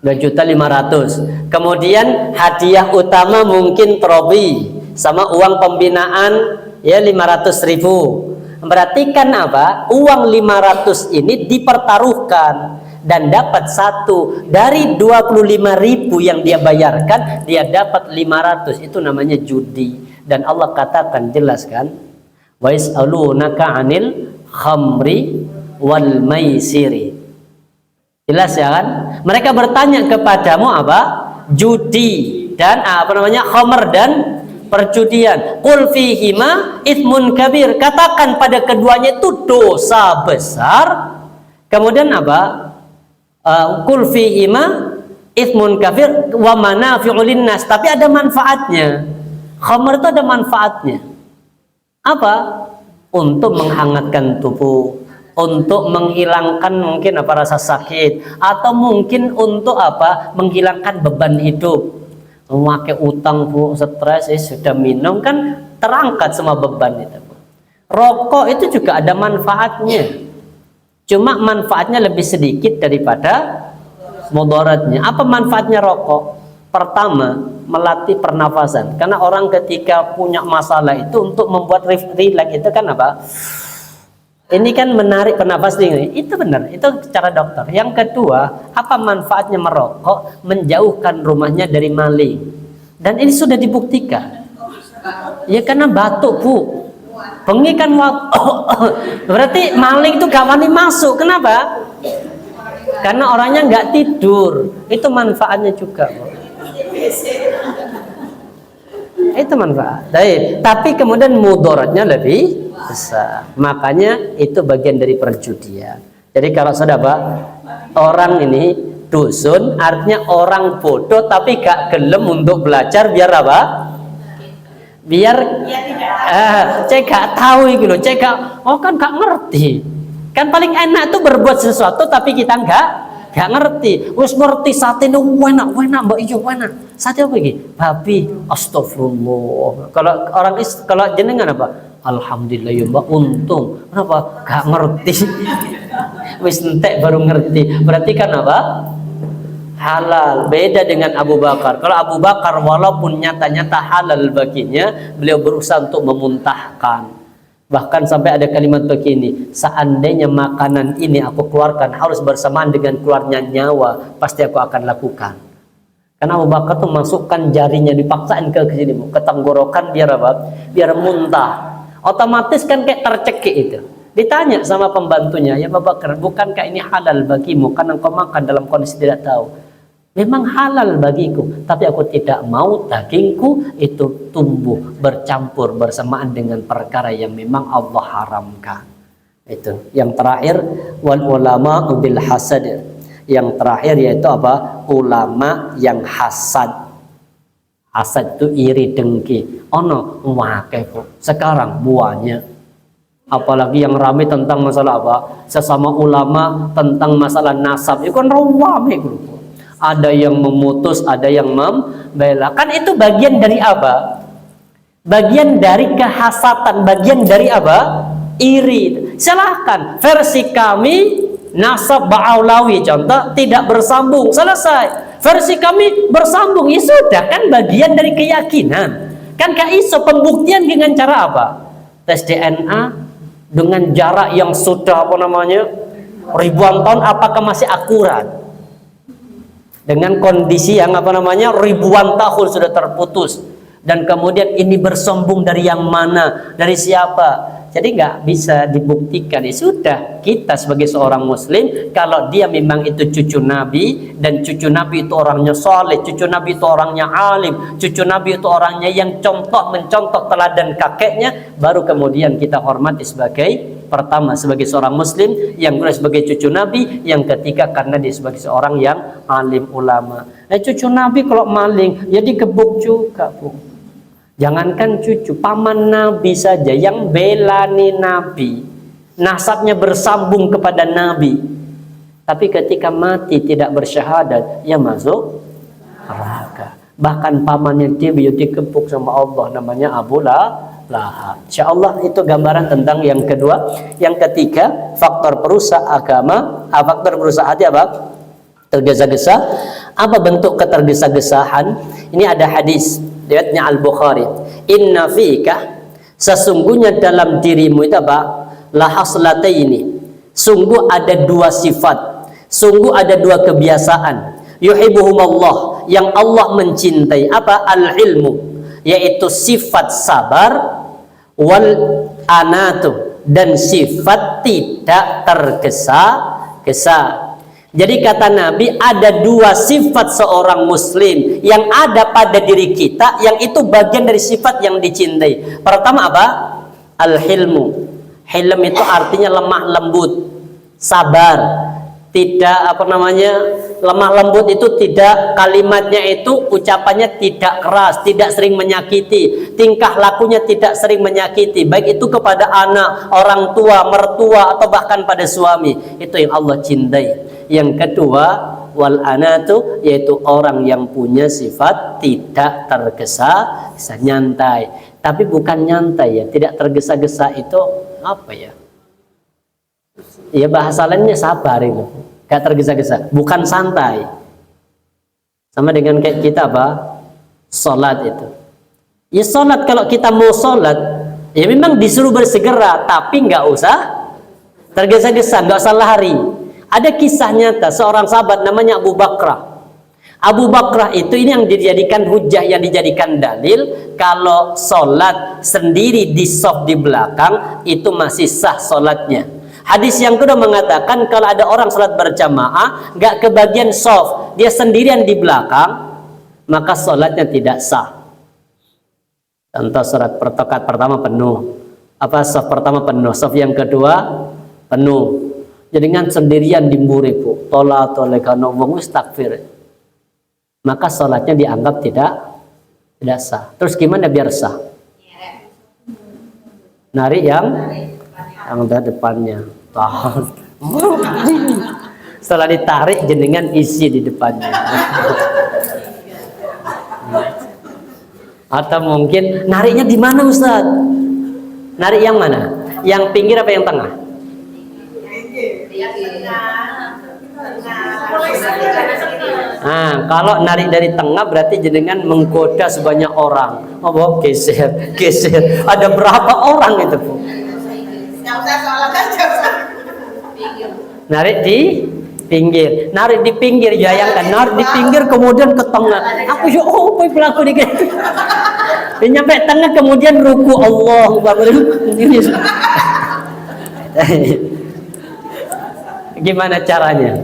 2.500.000. Kemudian hadiah utama mungkin trofi sama uang pembinaan ya 500.000. Berarti kan apa? Uang 500 ini dipertaruhkan dan dapat satu dari 25.000 yang dia bayarkan, dia dapat 500. Itu namanya judi. Dan Allah katakan jelas kan? Wa yas'alunaka 'anil khamri wal maisiri. Jelas ya kan? Mereka bertanya kepadamu apa? Judi dan khamr dan perjudian. Qul fihima itsmun kabir. Katakan pada keduanya itu dosa besar. Kemudian apa? Qul fihima itsmun kabir wa manafi'u linnas. Tapi ada manfaatnya. Khamr itu ada manfaatnya. Apa? Untuk menghangatkan tubuh, untuk menghilangkan mungkin rasa sakit, atau mungkin untuk menghilangkan beban hidup. Memakai utang, Bu, stres, sudah minum kan terangkat semua beban itu, Bu. Rokok itu juga ada manfaatnya, cuma manfaatnya lebih sedikit daripada mudaratnya. Apa manfaatnya rokok? Pertama, melatih pernafasan. Karena orang ketika punya masalah itu untuk membuat relax itu kan ini kan menarik penafas ini. Itu benar, itu cara dokter. Yang kedua, apa manfaatnya merokok? Menjauhkan rumahnya dari maling. Dan ini sudah dibuktikan. Ya karena batuk, Bu. Bengi kan berarti maling itu gak wani masuk. Kenapa? Karena orangnya nggak tidur. Itu manfaatnya juga, Bu. Itu manfaat. Tapi kemudian mudaratnya lebih besar. Makanya itu bagian dari perjudian. Jadi kalau saudara orang ini dusun, artinya orang bodoh tapi gak gelem untuk belajar biar apa? Biar cek gak tahu gitu loh, cek gak, kan gak ngerti. Kan paling enak tuh berbuat sesuatu tapi kita gak ngerti. Wis ngerti sate nu enak mbak iyo enak. Sate apa iki? Babi. Astagfirullah. Kalau jenengan apa? Alhamdulillah ya mbak, untung. Kenapa? Gak ngerti. Wis entek baru ngerti. Berarti kan apa? Halal. Beda dengan Abu Bakar. Kalau Abu Bakar walaupun nyata-nyata halal baginya, beliau berusaha untuk memuntahkan. Bahkan sampai ada kalimat begini, seandainya makanan ini aku keluarkan harus bersamaan dengan keluarnya nyawa, pasti aku akan lakukan. Karena Abu Bakar tuh masukkan jarinya, dipaksain ke sini, ke tenggorokan biar apa? Biar muntah. Otomatis kan kayak tercekik itu. Ditanya sama pembantunya, ya Abu Bakar, bukankah ini halal bagimu? Karena engkau makan dalam kondisi tidak tahu. Memang halal bagiku, tapi aku tidak mau dagingku itu tumbuh bercampur bersamaan dengan perkara yang memang Allah haramkan. Itu. Yang terakhir, wal ulama bil hasad. Yang terakhir yaitu apa? Ulama yang hasad. Hasad itu iri dengki. Sekarang buahnya. Apalagi yang ramai tentang masalah apa? Sesama ulama tentang masalah nasab. Itu kan ramai gitu. Ada yang memutus, ada yang membela. Kan itu bagian dari apa? Bagian dari kehasatan, bagian dari apa? Iri. Silahkan. Versi kami nasab ba'aulawi contoh tidak bersambung, selesai. Versi kami bersambung, ya sudah, kan bagian dari keyakinan. Kan gak iso pembuktian dengan cara apa? Tes DNA dengan jarak yang sudah ribuan tahun, apakah masih akurat? Dengan kondisi yang ribuan tahun sudah terputus, dan kemudian ini bersambung dari yang mana, dari siapa? Jadi nggak bisa dibuktikan. Ya sudah, kita sebagai seorang muslim, kalau dia memang itu cucu Nabi, dan cucu Nabi itu orangnya soleh, cucu Nabi itu orangnya alim, cucu Nabi itu orangnya yang mencontoh teladan kakeknya, baru kemudian kita hormati sebagai pertama sebagai seorang muslim, yang kedua sebagai cucu Nabi, yang ketiga karena dia sebagai seorang yang alim ulama. Cucu Nabi kalau maling ya digebuk juga, Bu. Jangankan cucu, paman Nabi saja yang belani Nabi, nasabnya bersambung kepada Nabi, tapi ketika mati tidak bersyahadat, ya masuk neraka. Bahkan pamannya dia dikepuk sama Allah, namanya Abu Lahab. Insyaallah itu gambaran tentang yang kedua. Yang ketiga, faktor perusak agama, faktor perusak hati apa? Tergesa-gesa. Apa bentuk ketergesa-gesahan? Ini ada hadis riwayatnya Al-Bukhari. Inna fika, sesungguhnya dalam dirimu itu apa? La haslataini. Sungguh ada dua sifat, sungguh ada dua kebiasaan. Yuhibbuhumullah, yang Allah mencintai apa? Al-ilmu, yaitu sifat sabar, wal anatu, dan sifat tidak tergesa-gesa. Jadi kata Nabi, ada dua sifat seorang muslim yang ada pada diri kita, yang itu bagian dari sifat yang dicintai. Pertama apa? Al-hilmu. Hilm itu artinya lemah lembut, sabar, tidak lemah lembut itu tidak, kalimatnya itu ucapannya tidak keras, tidak sering menyakiti, tingkah lakunya tidak sering menyakiti, baik itu kepada anak, orang tua, mertua, atau bahkan pada suami. Itu yang Allah cintai. Yang kedua, wal anatu, yaitu orang yang punya sifat tidak tergesa-gesa, nyantai. Tapi bukan nyantai ya, tidak tergesa-gesa itu apa ya? Ya bahasa lainnya sabar itu, gak tergesa-gesa, bukan santai. Sama dengan kayak kita apa? Sholat itu. Ya sholat, kalau kita mau sholat, ya memang disuruh bersegera, tapi nggak usah tergesa-gesa, nggak usah lari. Ada kisah nyata seorang sahabat namanya Abu Bakrah. Abu Bakrah itu ini yang dijadikan hujah, yang dijadikan dalil kalau sholat sendiri di shaf di belakang itu masih sah sholatnya. Hadis yang kedua mengatakan kalau ada orang sholat berjamaah gak kebagian shaf, dia sendirian di belakang, maka sholatnya tidak sah. Contoh surat pertokat pertama penuh, shaf pertama penuh, shaf yang kedua penuh, jadikan sendirian di mburi bu, tolekano wong wis takfir, maka sholatnya dianggap tidak sah. Terus gimana biar sah? Narik yang depannya. Tahan. Setelah ditarik jenengan isi di depannya. Atau mungkin nariknya di mana Ustaz? Narik yang mana? Yang pinggir apa yang tengah? Nah, kalau narik dari tengah berarti jenengan menggoda sebanyak orang. Oh, geser. Ada berapa orang itu, Bu? Narik di pinggir. Narik di pinggir, bayangkan narik di pinggir kemudian ke tengah. Aku yo pelaku dikit. Nyampe tengah kemudian ruku, Allahu Akbar. Gimana caranya?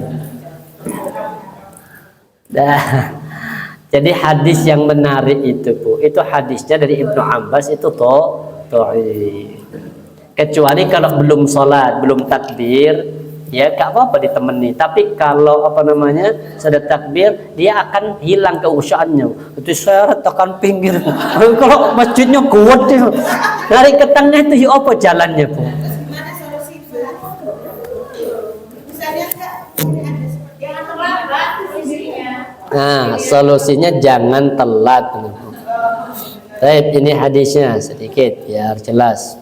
Jadi hadis yang menarik itu, Bu, itu hadisnya dari Ibnu Abbas itu dhaif. Kecuali kalau belum sholat, belum takbir, ya gak apa-apa ditemani. Tapi kalau sudah takbir, dia akan hilang keusahaannya. Itu seret tekan pinggir. Kalau masjidnya kuat itu, dari ke tengah itu ya apa jalannya, Bu? Nah, solusinya jangan telat. Baik, ini hadisnya sedikit biar jelas.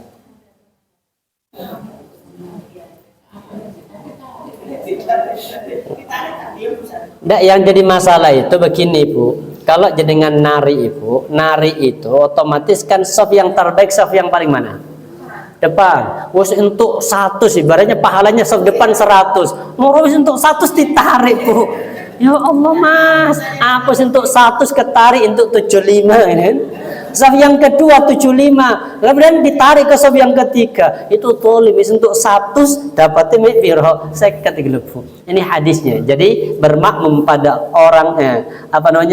Nggak, yang jadi masalah itu begini, Bu. Kalau jenengan nari, Ibu, nari itu otomatis kan shaf yang terbaik, shaf yang paling mana? Depan. Wes untuk 100 ibaratnya pahalanya shaf depan 100. Mau untuk 100 ditarik, Bu. Ya Allah Mas, apa untuk 100 ketarik untuk 75 ini? Shaf yang kedua 75, kemudian ditarik ke shaf yang ketiga, itu tolim untuk 100 dapatnya mikro 50. Ini hadisnya. Jadi bermakmum pada orang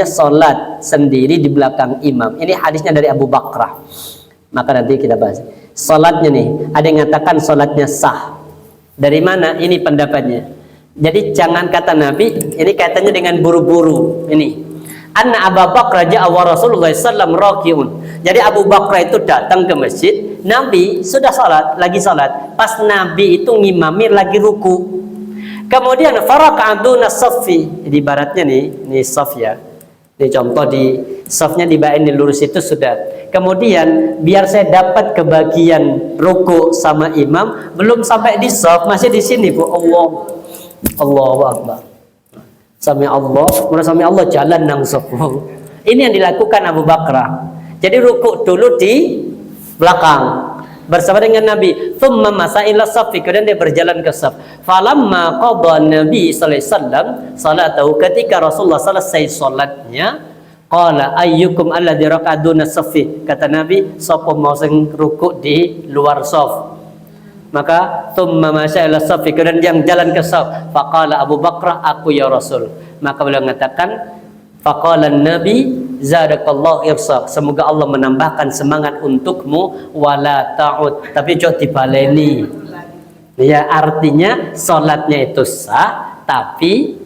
sholat sendiri di belakang imam. Ini hadisnya dari Abu Bakrah. Maka nanti kita bahas. Sholatnya nih, ada yang mengatakan sholatnya sah. Dari mana? Ini pendapatnya. Jadi jangan kata Nabi, ini kaitannya dengan buru-buru. Ini Anna Abu Bakar ja'a wa Rasulullah sallam rakiun. Jadi Abu Bakar itu datang ke masjid, Nabi sudah salat, lagi salat. Pas Nabi itu ngimami lagi ruku. Kemudian faraka'aduna saffi. Jadi ibaratnya ini saf ya. Ini contoh di safnya dibain di lurus itu sudah. Kemudian biar saya dapat kebagian ruku sama imam, belum sampai di saf, masih di sini Bu. Allahu Akbar. Sami Allah, menurut sami Allah jalan nang saf. Ini yang dilakukan Abu Bakar. Jadi ruku dulu di belakang bersama dengan Nabi. Thumma masaila saffi, kemudian dia berjalan ke saf. Falamma qada Nabi sallallahu alaihi wasallam salatahu, ketika Rasulullah selesai salatnya, qala ayyukum alladzi raqaduna saffi, kata Nabi, sapa mau sing ruku di luar saf. Maka thumma masaila saffi, kemudian yang jalan ke saf. Faqala Abu Bakar, aku ya Rasul. Maka beliau mengatakan, faqala Nabi zadakallahu irsa, semoga Allah menambahkan semangat untukmu, wala ta'ud, tapi jangan dibaleni. Ya, artinya salatnya itu sah, tapi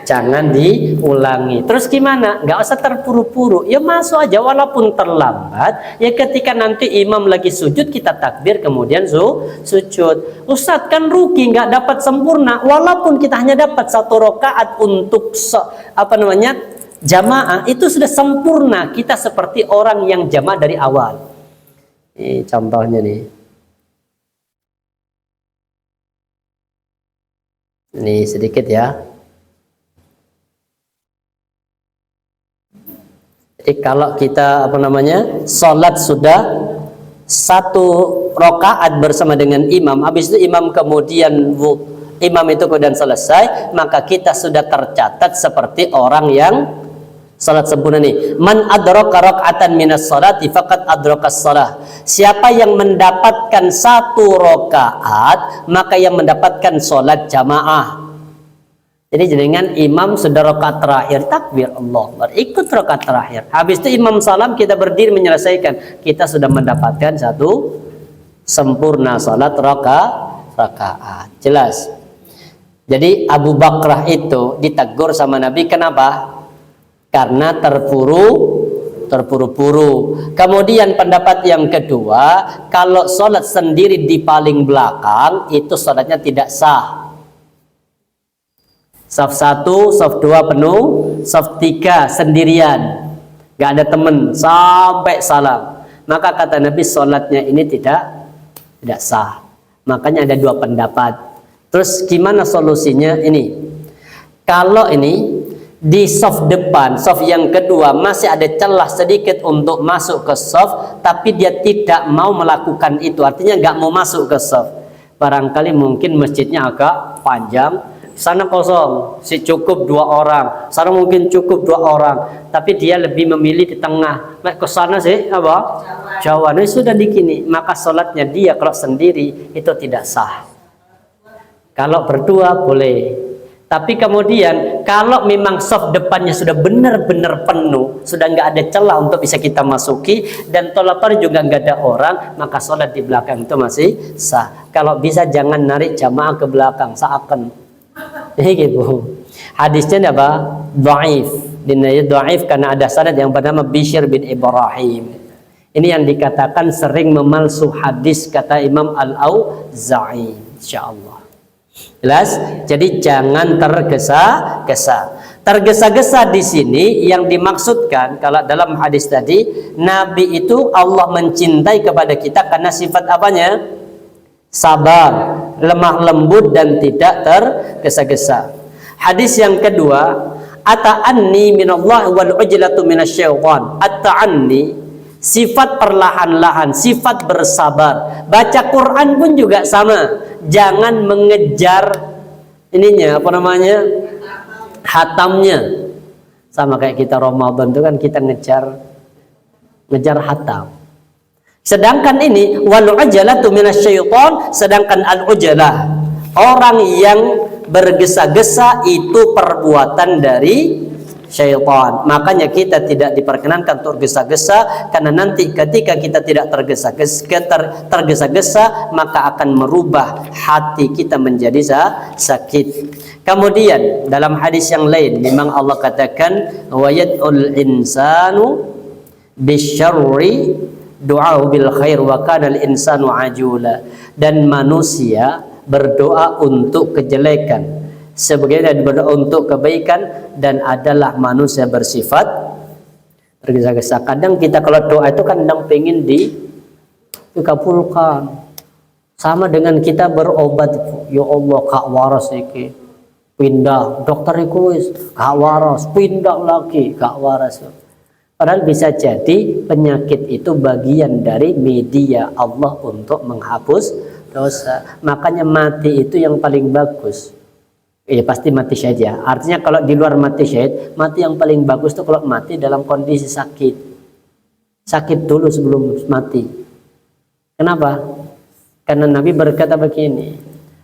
jangan diulangi. Terus gimana? Nggak usah terpuru-puru. Ya masuk aja walaupun terlambat. Ya ketika nanti imam lagi sujud, kita takbir kemudian sujud. Ustadz kan rugi nggak dapat sempurna. Walaupun kita hanya dapat 1 rakaat untuk jamaah, itu sudah sempurna. Kita seperti orang yang jamaah dari awal. Ini contohnya nih. Ini sedikit ya. Jadi kalau kita sholat sudah 1 rakaat bersama dengan imam, habis itu imam itu kemudian selesai, maka kita sudah tercatat seperti orang yang salat sempurna nih. Man adraka raka'atan minas salati faqad adrakas shalah. Siapa yang mendapatkan 1 rakaat, maka yang mendapatkan salat jamaah. Jadi dengan imam sudah rakaat terakhir, takbir Allah Akbar, ikut rakaat terakhir. Habis itu imam salam, kita berdiri menyelesaikan. Kita sudah mendapatkan 1 sempurna salat rakaat. Jelas. Jadi Abu Bakar itu ditegur sama Nabi, kenapa? Karena terburu-buru. Kemudian pendapat yang kedua, kalau sholat sendiri di paling belakang, itu sholatnya tidak sah. Saf 1, saf 2 penuh, saf 3 sendirian, gak ada temen sampai salam. Maka kata Nabi, sholatnya ini tidak sah. Makanya ada 2 pendapat. Terus gimana solusinya ini? Kalau ini di saf depan, saf yang kedua, masih ada celah sedikit untuk masuk ke saf, tapi dia tidak mau melakukan itu, artinya nggak mau masuk ke saf. Barangkali mungkin masjidnya agak panjang, sana kosong, cukup 2 orang, sana mungkin cukup 2 orang, tapi dia lebih memilih di tengah. Nah, ke sana sih Jawa. Nah, sudah dikini, maka sholatnya dia kalau sendiri itu tidak sah. Kalau berdua boleh. Tapi kemudian kalau memang saf depannya sudah benar-benar penuh, sudah nggak ada celah untuk bisa kita masuki, dan tolapar juga nggak ada orang, maka sholat di belakang itu masih sah. Kalau bisa jangan narik jamaah ke belakang, seakan gitu. Hadisnya apa? Dhaif. Dinaya dhaif karena ada sanad yang bernama Bishr bin Ibrahim. Ini yang dikatakan sering memalsu hadis, kata Imam Al-Auza'i. Insyaallah. Jelas? Jadi jangan tergesa-gesa. Tergesa-gesa di sini yang dimaksudkan kalau dalam hadis tadi, Nabi itu Allah mencintai kepada kita karena sifat apanya? Sabar, lemah lembut dan tidak tergesa-gesa. Hadis yang kedua, ata'anni minallah wal ujlatu minasyaitan. Ata'anni, sifat perlahan-lahan, sifat bersabar. Baca Quran pun juga sama. Jangan mengejar hatamnya. Sama kayak kita Ramadan itu kan kita ngejar hatam. Sedangkan ini wal ujalatu minasyaitan, sedangkan al ujalah, orang yang bergesa-gesa itu perbuatan dari syaitan. Makanya kita tidak diperkenankan untuk tergesa-gesa, karena nanti ketika kita tidak tergesa-gesa, maka akan merubah hati kita menjadi sakit. Kemudian dalam hadis yang lain memang Allah katakan wa yad'ul insanu bisyarri du'a bil khair wa kana al insanu ajula. Dan manusia berdoa untuk kejelekan sebagaimana berdoa untuk kebaikan, dan adalah manusia bersifat tergesa-gesa. Kadang kita kalau doa itu kan kadang pengen dikabulkan. Sama dengan kita berobat, ya Allah kak waras iki pindah, dokter iku wis kak waras, pindah lagi kak waras. Padahal bisa jadi penyakit itu bagian dari media Allah untuk menghapus dosa. Makanya mati itu yang paling bagus. Ya pasti mati syahid ya. Artinya kalau di luar mati syahid, mati yang paling bagus itu kalau mati dalam kondisi sakit. Sakit dulu sebelum mati. Kenapa? Karena Nabi berkata begini.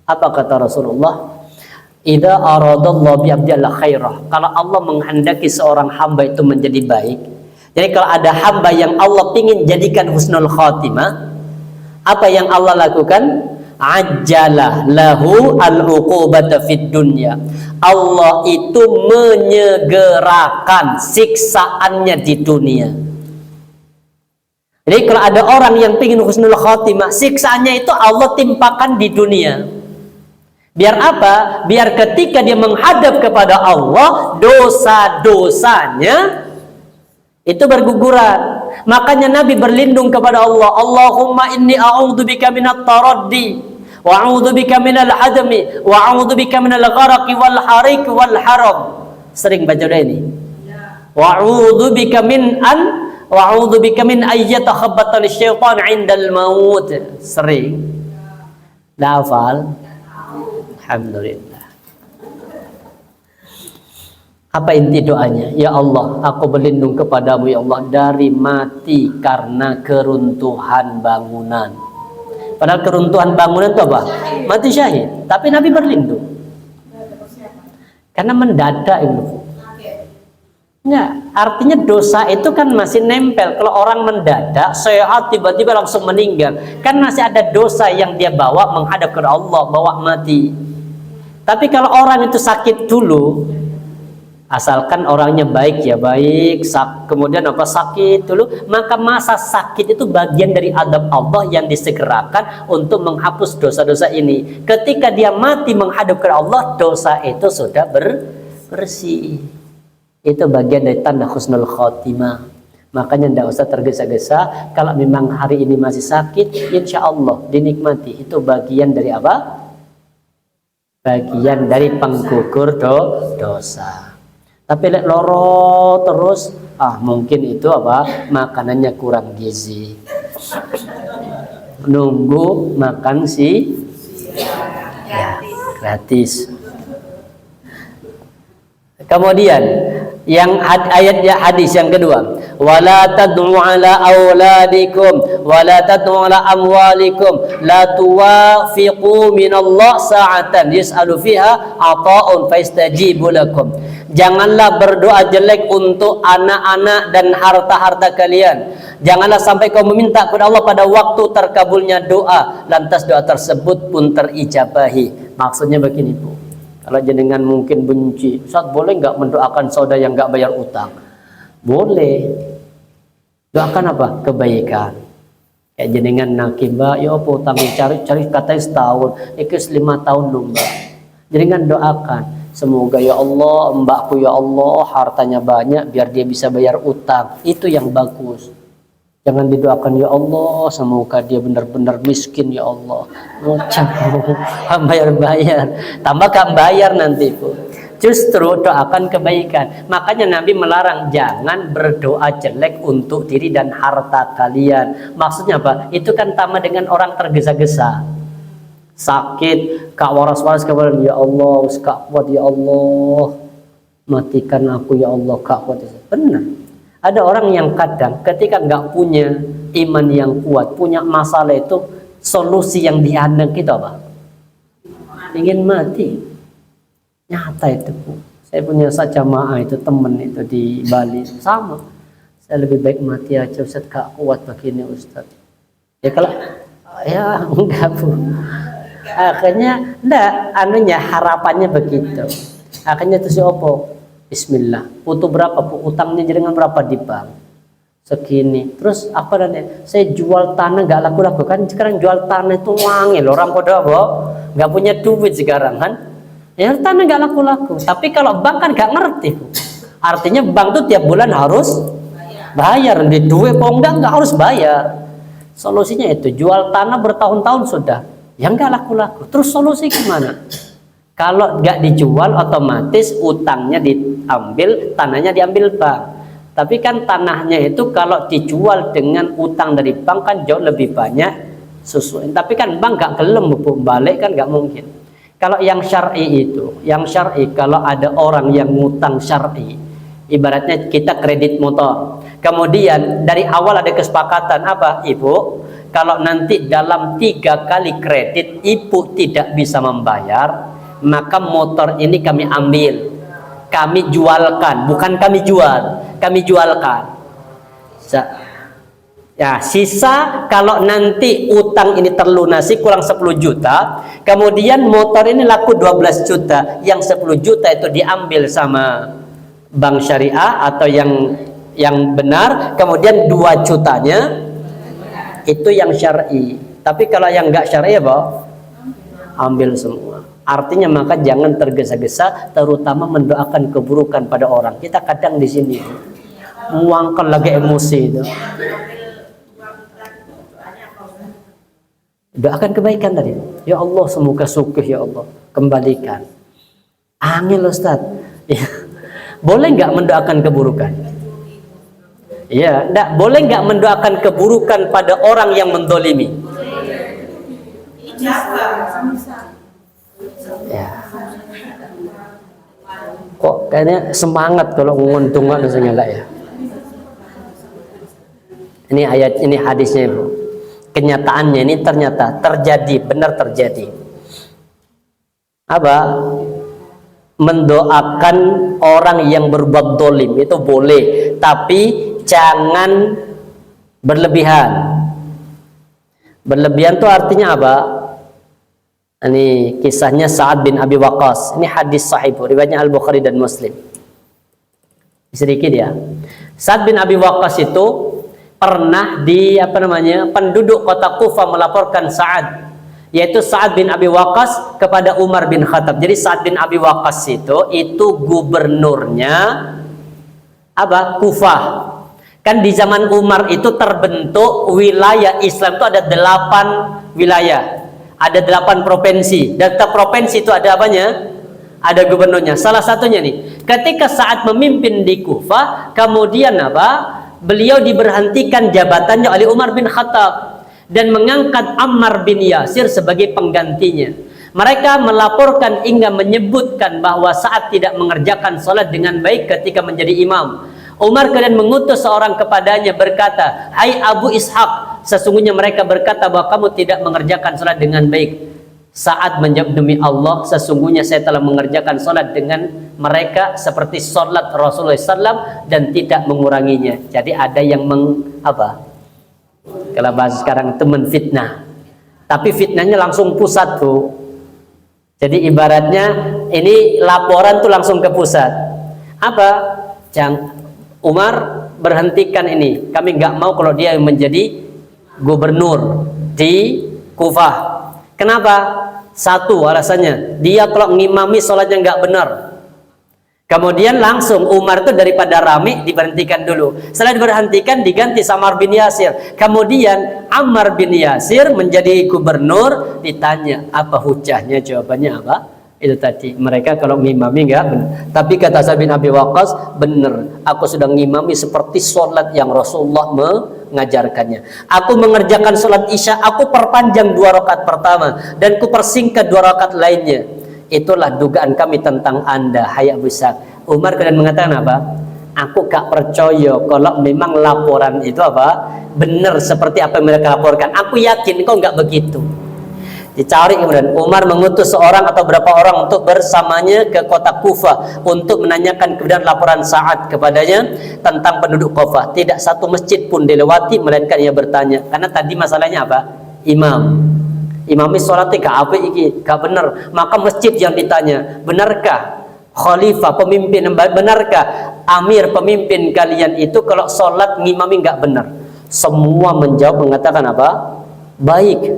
Apa kata Rasulullah? Idza aradallahu bi 'abdil khairah. Kalau Allah menghendaki seorang hamba itu menjadi baik. Jadi kalau ada hamba yang Allah ingin jadikan husnul khatimah, apa yang Allah lakukan? Ajjalah lahu al-uqubata fid dunya. Allah itu menyegerakan siksaannya di dunia. Jadi kalau ada orang yang ingin husnul khatimah, siksaannya itu Allah timpakan di dunia. Biar apa? Biar ketika dia menghadap kepada Allah, dosa-dosanya itu berguguran. Makanya Nabi berlindung kepada Allah. Allahumma inni a'udzubika minat taraddi wa a'udzubika minal hadmi wa a'udzubika minal gharaqi wal hariq wal haram. Sering baca doa ini. Wa a'udzubika min ayyatakhabbatani syaitan 'indal maut. Sering. Hafal. Alhamdulillah. Apa inti doanya? Ya Allah, aku berlindung kepadamu ya Allah dari mati karena keruntuhan bangunan. Padahal keruntuhan bangunan itu apa? Mati syahid. Tapi Nabi berlindung. Karena mendadak itu. Ya, artinya dosa itu kan masih nempel. Kalau orang mendadak, sehat tiba-tiba langsung meninggal, kan masih ada dosa yang dia bawa menghadap ke Allah, bawa mati. Tapi kalau orang itu sakit dulu, asalkan orangnya baik ya baik, kemudian apa sakit dulu, maka masa sakit itu bagian dari adab Allah yang disegerakan untuk menghapus dosa-dosa ini. Ketika dia mati menghadap ke Allah, dosa itu sudah bersih. Itu bagian dari tanda husnul khotimah. Makanya tidak usah tergesa-gesa. Kalau memang hari ini masih sakit, insya Allah dinikmati. Itu bagian dari apa? Bagian dari penggugur dosa. Tapi lek loro terus, mungkin itu apa? Makanannya kurang gizi. Nunggu makan ya, gratis. Kemudian yang ayatnya hadis yang kedua, wala tad'u ala auladikum wala tad'u ala amwalikum la tuwafiqu minallah sa'atan yas'alu fiha ata'un faistajibu lakum. Janganlah berdoa jelek untuk anak-anak dan harta-harta kalian. Janganlah sampai kau meminta kepada Allah pada waktu terkabulnya doa, lantas doa tersebut pun terijabahi. Maksudnya begini Bu, kalau jenengan mungkin benci, Ustaz boleh nggak mendoakan saudara yang nggak bayar utang? Boleh. Doakan apa? Kebaikan. Kayak jenengan nakibah, ya apa utang cari katanya setahun, ikut 5 tahun loh Mbak. Jenengan doakan, semoga ya Allah mbakku ya Allah hartanya banyak biar dia bisa bayar utang. Itu yang bagus. Jangan didoakan ya Allah semoga dia benar-benar miskin ya Allah. Ngocak bayar-bayar. Tambah gak bayar nanti Bu. Justru doakan kebaikan. Makanya Nabi melarang jangan berdoa jelek untuk diri dan harta kalian. Maksudnya apa? Itu kan sama dengan orang tergesa-gesa. Sakit, kak waras-waras kemudian ya Allah, kak kuat ya Allah. Matikan aku ya Allah, kak kuat. Benar. Ada orang yang kadang ketika nggak punya iman yang kuat, punya masalah itu, solusi yang diandang kita apa? Ingin mati. Nyata itu Bu. Saya punya jamaah itu temen itu di Bali sama. Saya lebih baik mati aja Ustaz, gak kuat begini Ustaz. Ya kalau ya enggak Bu. Akhirnya enggak, harapannya begitu. Akhirnya itu si opo. Bismillah. Butuh berapa Bu? Utangnya jenengan berapa di bank? segini. Terus apa dan saya jual tanah nggak laku-laku kan? Sekarang jual tanah itu wangil, orang pada apa? Nggak punya duit sekarang kan? Ya tanah nggak laku-laku. Tapi kalau bank kan nggak ngerti. Artinya bank tuh tiap bulan harus bayar. Di duit kok nggak harus bayar. Solusinya itu jual tanah bertahun-tahun sudah, yang nggak laku-laku. Terus solusi gimana? Kalau nggak dijual otomatis utangnya diambil, tanahnya diambil bank. Tapi kan tanahnya itu kalau dijual dengan utang dari bank kan jauh lebih banyak sesuai. Tapi kan bank nggak gelem balik kan nggak mungkin. Kalau yang syar'i itu, yang syar'i kalau ada orang yang ngutang syar'i, ibaratnya kita kredit motor. Kemudian dari awal ada kesepakatan apa, Ibu? Kalau nanti dalam 3 kali kredit Ibu tidak bisa membayar, maka motor ini kami ambil, kami jualkan, bukan kami jual, kami jualkan. Ya, sisa kalau nanti utang ini terlunasi kurang 10 juta, kemudian motor ini laku 12 juta, yang 10 juta itu diambil sama bank syariah atau yang benar, kemudian 2 jutanya itu yang syar'i. Tapi kalau yang enggak syar'i apa? Ambil semua. Artinya maka jangan tergesa-gesa, terutama mendoakan keburukan pada orang. Kita kadang di sini muangkan lagi emosi itu. Doakan kebaikan tadi. Ya Allah, semoga sukses ya Allah, kembalikan. Angel Ustaz. Ya. Boleh nggak mendoakan keburukan? Ya, enggak boleh nggak mendoakan keburukan pada orang yang mendolimi? Ya. Kok kayaknya semangat kalau nguntungan lah ya. Ini ayat, ini hadisnya Ibu. Kenyataannya ini ternyata terjadi, benar terjadi. Apa? Mendoakan orang yang berbuat dolim itu boleh, tapi jangan berlebihan. Berlebihan itu artinya apa? Ini kisahnya Sa'ad bin Abi Waqqas. Ini hadis sahih, riwayatnya Al-Bukhari dan Muslim. Sedikit ya. Sa'ad bin Abi Waqqas itu pernah penduduk kota Kufah melaporkan Sa'ad, yaitu Sa'ad bin Abi Waqqas kepada Umar bin Khattab. Jadi Sa'ad bin Abi Waqqas itu gubernurnya apa? Kufah. Kan di zaman Umar itu terbentuk wilayah Islam itu ada 8 wilayah. Ada 8 provinsi. Dan setiap provinsi itu ada apanya? Ada gubernurnya. Salah satunya nih, ketika Sa'ad memimpin di Kufah, kemudian apa? Beliau diberhentikan jabatannya oleh Umar bin Khattab dan mengangkat Ammar bin Yasir sebagai penggantinya. Mereka melaporkan hingga menyebutkan bahwa Sa'ad tidak mengerjakan sholat dengan baik ketika menjadi imam. Umar kemudian mengutus seorang kepadanya berkata, "Hai Abu Ishaq, sesungguhnya mereka berkata bahwa kamu tidak mengerjakan sholat dengan baik." Sa'ad menjawab, "Demi Allah, sesungguhnya saya telah mengerjakan sholat dengan mereka seperti sholat Rasulullah SAW dan tidak menguranginya." Jadi ada yang kalau bahasa sekarang itu menfitnah, tapi fitnahnya langsung pusat tuh. Jadi ibaratnya ini laporan tuh langsung ke pusat. Umar berhentikan ini, kami nggak mau kalau dia menjadi gubernur di Kufah. Kenapa? Satu alasannya, dia kalau ngimami sholatnya nggak benar. Kemudian langsung Umar itu daripada rame diberhentikan dulu. Setelah diberhentikan diganti sama Ammar bin Yasir. Kemudian Ammar bin Yasir menjadi gubernur. Ditanya apa hujahnya, jawabannya apa? Itu tadi, mereka kalau ngimami nggak benar. Tapi kata Sa'ad bin Abi Waqqas, benar, aku sudah ngimami seperti sholat yang Rasulullah mengajarkannya. Aku mengerjakan sholat isya, aku perpanjang 2 rakaat pertama dan ku persingkat 2 rakaat lainnya. Itulah dugaan kami tentang Anda, hai Abu Ishaq. Umar kemudian mengatakan apa? Aku gak percaya kalau memang laporan itu benar seperti apa yang mereka laporkan. Aku yakin kau nggak begitu. Dicari kemudian Umar mengutus seorang atau berapa orang untuk bersamanya ke kota Kufah untuk menanyakan kemudian laporan Sa'ad kepadanya tentang penduduk Kufah. Tidak satu masjid pun dilewati melainkan ia bertanya. Karena tadi masalahnya apa? Imam sholatnya gak apa iki, gak benar. Maka masjid yang ditanya, benarkah khalifah, pemimpin, benarkah amir, pemimpin kalian itu kalau sholat ngimami nggak benar? Semua menjawab mengatakan apa? Baik.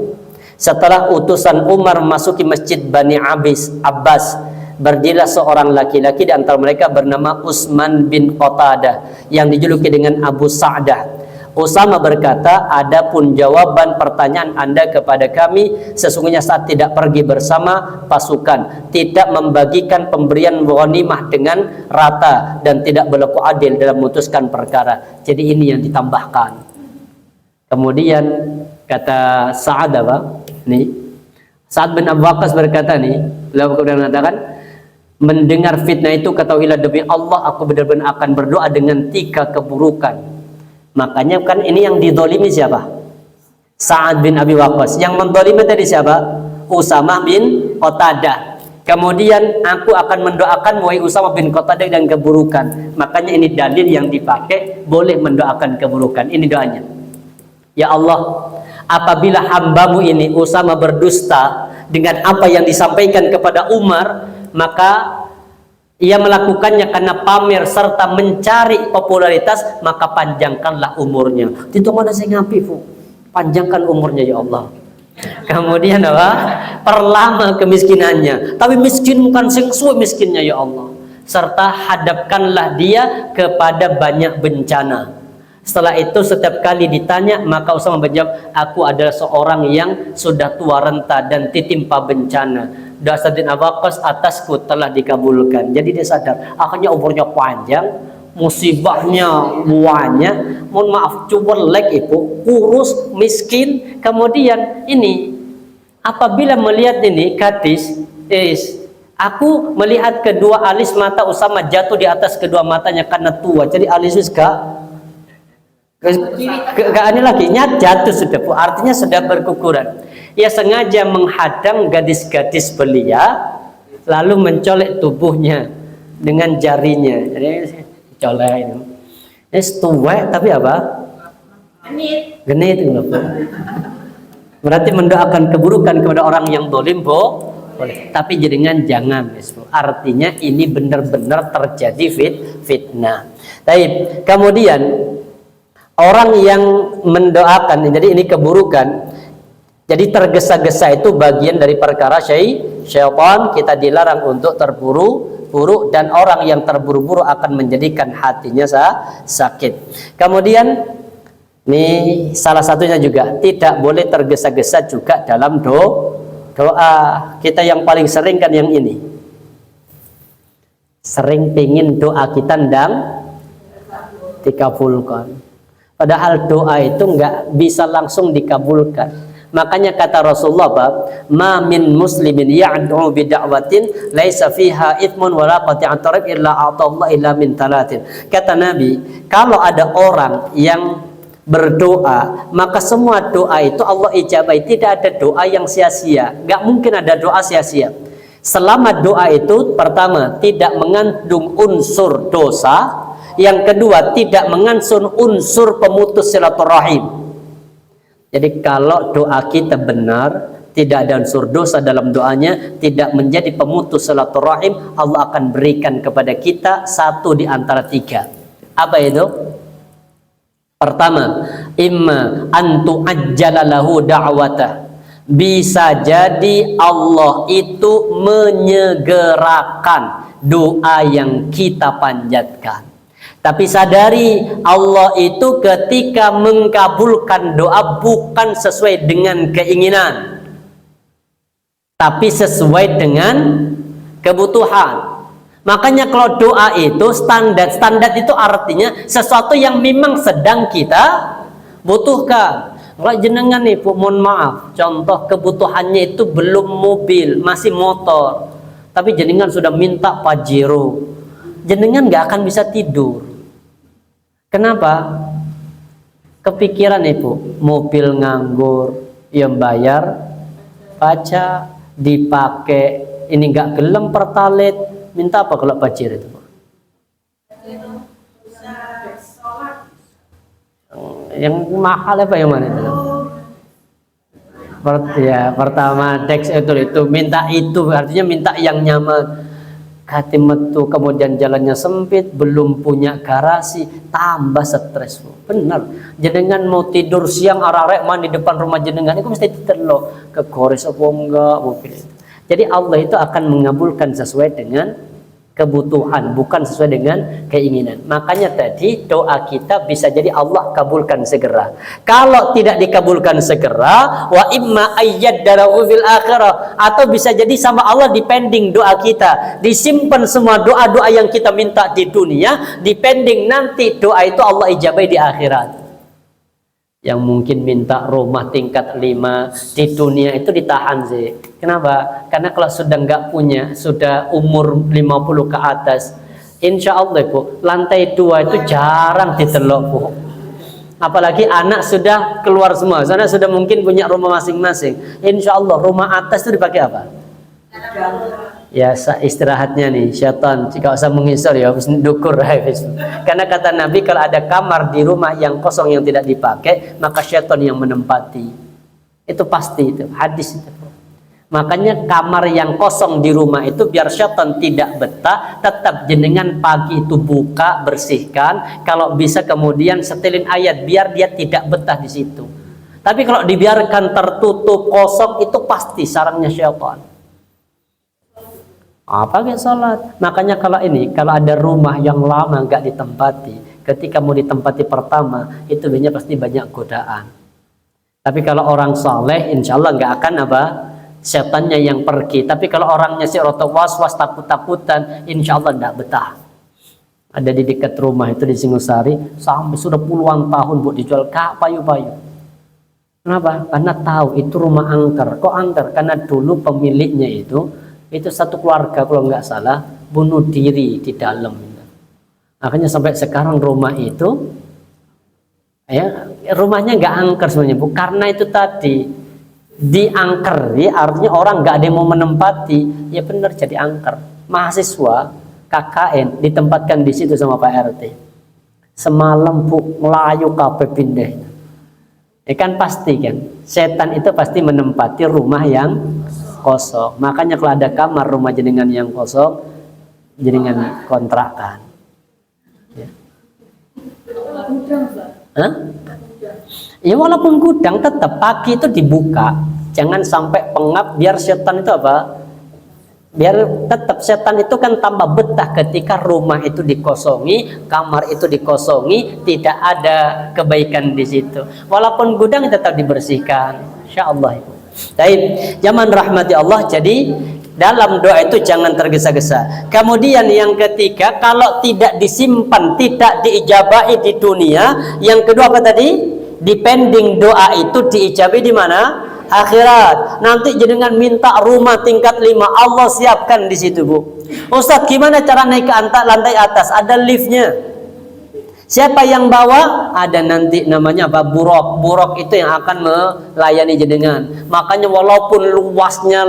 Setelah utusan Umar masuki masjid Bani Abbas, berdirilah seorang laki-laki di antara mereka bernama Utsman bin Qatadah yang dijuluki dengan Abu Sa'dah. Usama berkata, adapun jawaban pertanyaan Anda kepada kami, sesungguhnya saat tidak pergi bersama pasukan, tidak membagikan pemberian ghanimah dengan rata, dan tidak berlaku adil dalam memutuskan perkara. Jadi ini yang ditambahkan. Kemudian kata Sa'ad apa? Nih, Sa'ad bin Abu Waqqas berkata nih, beliau kemudian mengatakan, mendengar fitnah itu ketahuilah demi Allah aku benar-benar akan berdoa dengan 3 keburukan. Makanya kan ini yang didolimi siapa? Sa'ad bin Abi Waqqas. Yang mendolimi tadi siapa? Usamah bin Qatadah. Kemudian aku akan mendoakan wahai Usamah bin Qatadah dan keburukan. Makanya ini dalil yang dipakai boleh mendoakan keburukan. Ini doanya. Ya Allah, apabila hambamu ini Usamah berdusta dengan apa yang disampaikan kepada Umar, maka ia melakukannya karena pamer serta mencari popularitas, maka panjangkanlah umurnya. Itu mana saya ngapi, Bu? Panjangkan umurnya ya Allah. Kemudian apa? Perlama kemiskinannya. Tapi miskin bukan sesuai miskinnya ya Allah. Serta hadapkanlah dia kepada banyak bencana. Setelah itu setiap kali ditanya, maka Usamah menjawab, aku adalah seorang yang sudah tua renta dan ditimpa bencana. Doa Sa'ad bin Abi Waqqas atasku telah dikabulkan. Jadi dia sadar, akhirnya umurnya panjang, musibahnya banyak, mohon maaf, cuberlek ibu, kurus, miskin. Kemudian ini, apabila melihat ini gadis, aku melihat kedua alis mata Usamah jatuh di atas kedua matanya karena tua. Jadi alisnya gak ini lagi, jatuh sudah, Bu. Artinya sudah berkukuran. Ia sengaja menghadang gadis-gadis belia, lalu mencolek tubuhnya dengan jarinya. Jadi colek ini. Ini tua tapi apa? Genit. Berarti mendoakan keburukan kepada orang yang dolim, Bu. Boleh. Tapi jenengan jangan, Bu. Artinya ini benar-benar terjadi fitnah. Baik. Kemudian orang yang mendoakan, jadi ini keburukan. Jadi tergesa-gesa itu bagian dari perkara syaitan. Kita dilarang untuk terburu-buru, dan orang yang terburu-buru akan menjadikan hatinya sakit. Kemudian ini salah satunya juga tidak boleh tergesa-gesa juga dalam doa. Kita yang paling sering kan yang ini. Sering pingin doa kita ndang dikabulkan. Padahal doa itu nggak bisa langsung dikabulkan. Makanya kata Rasulullah, ma min muslimin ya'du bi da'watin laisa fiha ithmun wala qati'at tarib illa a'tallahu illa min talatin. Kata Nabi, kalau ada orang yang berdoa, maka semua doa itu Allah ijabai. Tidak ada doa yang sia-sia. Nggak mungkin ada doa sia-sia. Selama doa itu pertama tidak mengandung unsur dosa, yang kedua tidak mengandung unsur pemutus silaturahim. Jadi kalau doa kita benar, tidak ada unsur dosa dalam doanya, tidak menjadi pemutus silaturahim, Allah akan berikan kepada kita 1 di antara 3. Apa itu? Pertama, imma antu ajjalalahu da'watah. Bisa jadi Allah itu menyegerakan doa yang kita panjatkan. Tapi sadari Allah itu ketika mengkabulkan doa bukan sesuai dengan keinginan, tapi sesuai dengan kebutuhan. Makanya kalau doa itu standar itu artinya sesuatu yang memang sedang kita butuhkan. Kalau jenengan nih, Bu, mohon maaf, contoh kebutuhannya itu belum mobil, masih motor, tapi jenengan sudah minta Pajero, jenengan nggak akan bisa tidur. Kenapa? Kepikiran ibu, mobil nganggur, yang bayar pajak, dipakai, ini nggak gelem pertalit, minta apa kalau Pajero itu? Yang mahal apa yang mana itu? Ya, pertama Dex itu minta itu, artinya minta yang nyaman. Hati metu, kemudian jalannya sempit, belum punya garasi, tambah stres. Benar. Jenengan mau tidur siang arek-arek mandi depan rumah jenengan, itu mesti ditelok ke gores apa enggak mobil itu. Jadi Allah itu akan mengabulkan sesuai dengan kebutuhan, bukan sesuai dengan keinginan. Makanya tadi doa kita bisa jadi Allah kabulkan segera. Kalau tidak dikabulkan segera, wa imma ayyaddaru fil akhirah, atau bisa jadi sama Allah dipending doa kita, disimpan semua doa-doa yang kita minta di dunia, dipending nanti doa itu Allah ijabai di akhirat. Yang mungkin minta rumah tingkat 5 di dunia itu ditahan sih. Kenapa? Karena kalau sudah nggak punya, sudah umur 50 ke atas, insya Allah Bu, lantai 2 itu jarang ditelok Bu. Apalagi anak sudah keluar semua, sana sudah mungkin punya rumah masing-masing. Insya Allah rumah atas itu dipakai apa? Ya istirahatnya nih syaitan, jika usah mengisar ya habis dukur habis. Karena kata Nabi kalau ada kamar di rumah yang kosong yang tidak dipakai, maka syaitan yang menempati. Itu pasti, itu hadis itu. Makanya kamar yang kosong di rumah itu biar syaitan tidak betah, tetap jenengan pagi itu buka, bersihkan, kalau bisa kemudian setelin ayat biar dia tidak betah di situ. Tapi kalau dibiarkan tertutup kosong itu pasti sarangnya syaitan. Pakai sholat. Makanya kalau ada rumah yang lama nggak ditempati, ketika mau ditempati pertama itu biasanya pasti banyak godaan. Tapi kalau orang soleh, insya Allah nggak akan setannya yang pergi. Tapi kalau orangnya si roto was-was, takut-takutan, insya Allah nggak betah. Ada di dekat rumah itu di Singosari, sampai sudah puluhan tahun Bu dijual kak payu-payu. Kenapa? Karena tahu itu rumah angker. Kok angker? Karena dulu pemiliknya itu satu keluarga kalau nggak salah bunuh diri di dalam. Makanya sampai sekarang rumah itu rumahnya nggak angker sebenarnya Bu, karena itu tadi diangker ya, artinya orang nggak ada yang mau menempati, ya benar jadi angker. Mahasiswa KKN ditempatkan di situ sama Pak RT, semalam Bu melayu kabeh pindah. Kan pasti kan setan itu pasti menempati rumah yang kosong. Makanya kalau ada kamar rumah jenengan yang kosong, jenengan kontrakan. Ya. Ya walaupun gudang tetap pagi itu dibuka, jangan sampai pengap biar setan itu biar tetap setan itu kan tambah betah ketika rumah itu dikosongi, kamar itu dikosongi, tidak ada kebaikan di situ. Walaupun gudang tetap dibersihkan, insyaallah Ibu. Baik, zaman rahmati Allah. Jadi dalam doa itu jangan tergesa-gesa. Kemudian yang ketiga, kalau tidak disimpan, tidak diijabahi di dunia. Yang kedua apa tadi? Depending doa itu diijabahi di mana? Akhirat. Nanti jenengan minta rumah tingkat 5, Allah siapkan di situ Bu. Ustadz gimana cara naik ke lantai atas? Ada liftnya. Siapa yang bawa? Ada nanti namanya apa? Buruk. Buruk itu yang akan melayani jenengan. Makanya walaupun luasnya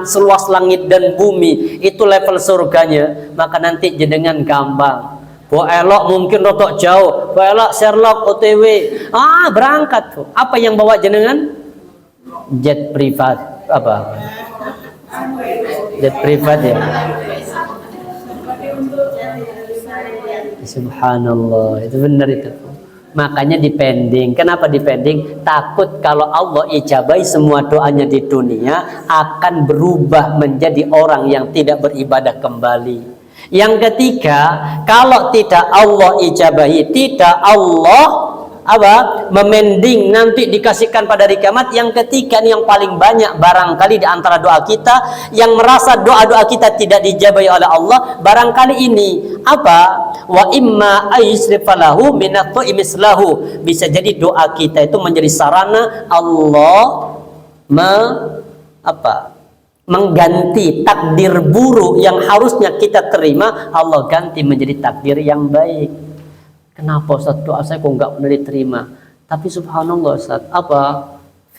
seluas langit dan bumi itu level surganya, maka nanti jenengan gampang. Bu elok mungkin rotok jauh, bu elok Sherlock OTW, berangkat Bu. Apa yang bawa jenengan? Jet privat apa? Jet privat ya. Subhanallah, itu benar itu. Makanya dipending. Kenapa dipending? Takut kalau Allah ijabai semua doanya di dunia akan berubah menjadi orang yang tidak beribadah kembali. Yang ketiga, kalau tidak Allah ijabahi, tidak Allah memending nanti dikasihkan pada hari kiamat. Yang ketiga yang paling banyak barangkali di antara doa kita yang merasa doa-doa kita tidak dijabahi oleh Allah, barangkali ini wa imma aysrifalahu minattu imislahu, bisa jadi doa kita itu menjadi sarana Allah mengganti takdir buruk yang harusnya kita terima, Allah ganti menjadi takdir yang baik. Kenapa Ustaz doa saya kok nggak pernah diterima? Tapi subhanallah Ustaz,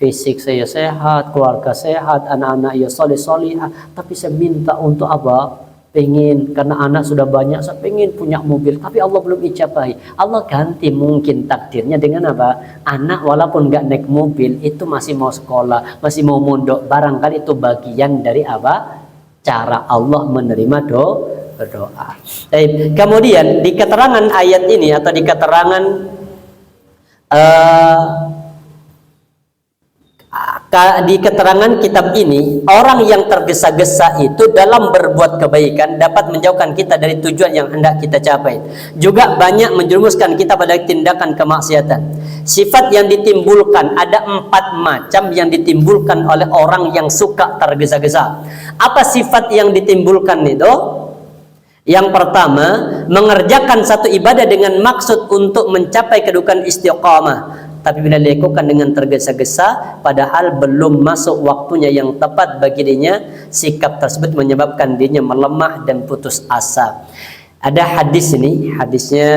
fisik saya sehat, keluarga sehat, anak-anak ya soleh-solihah, tapi saya minta untuk pengen, karena anak sudah banyak, saya pengen punya mobil, tapi Allah belum ijabahi. Allah ganti mungkin takdirnya dengan anak walaupun nggak naik mobil itu masih mau sekolah, masih mau mondok, barangkali itu bagian dari cara Allah menerima berdoa. Baik. Kemudian di keterangan ayat ini atau di keterangan di keterangan kitab ini, orang yang tergesa-gesa itu dalam berbuat kebaikan dapat menjauhkan kita dari tujuan yang hendak kita capai. Juga banyak menjerumuskan kita pada tindakan kemaksiatan. Sifat yang ditimbulkan ada 4 macam yang ditimbulkan oleh orang yang suka tergesa-gesa. Apa sifat yang ditimbulkan itu? Yang pertama, mengerjakan satu ibadah dengan maksud untuk mencapai kedudukan istiqamah, tapi bila dilakukan dengan tergesa-gesa padahal belum masuk waktunya yang tepat bagi dirinya, sikap tersebut menyebabkan dirinya melemah dan putus asa. Ada hadis ini, hadisnya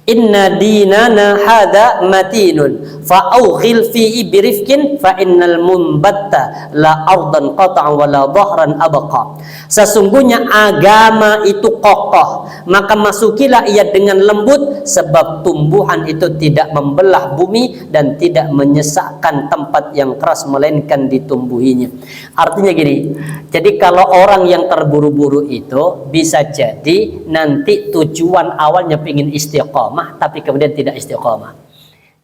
inna dinana hadha matinun fa'aughil fi'i birifkin fa innal mumbatta la ardan qata'an wa la dhahran abqa. Sesungguhnya agama itu kokoh, maka masukilah ia dengan lembut, sebab tumbuhan itu tidak membelah bumi dan tidak menyesakkan tempat yang keras melainkan ditumbuhinya. Artinya gini, jadi kalau orang yang terburu-buru itu bisa jadi nanti tujuan awalnya pengen istiqomah tapi kemudian tidak istiqomah.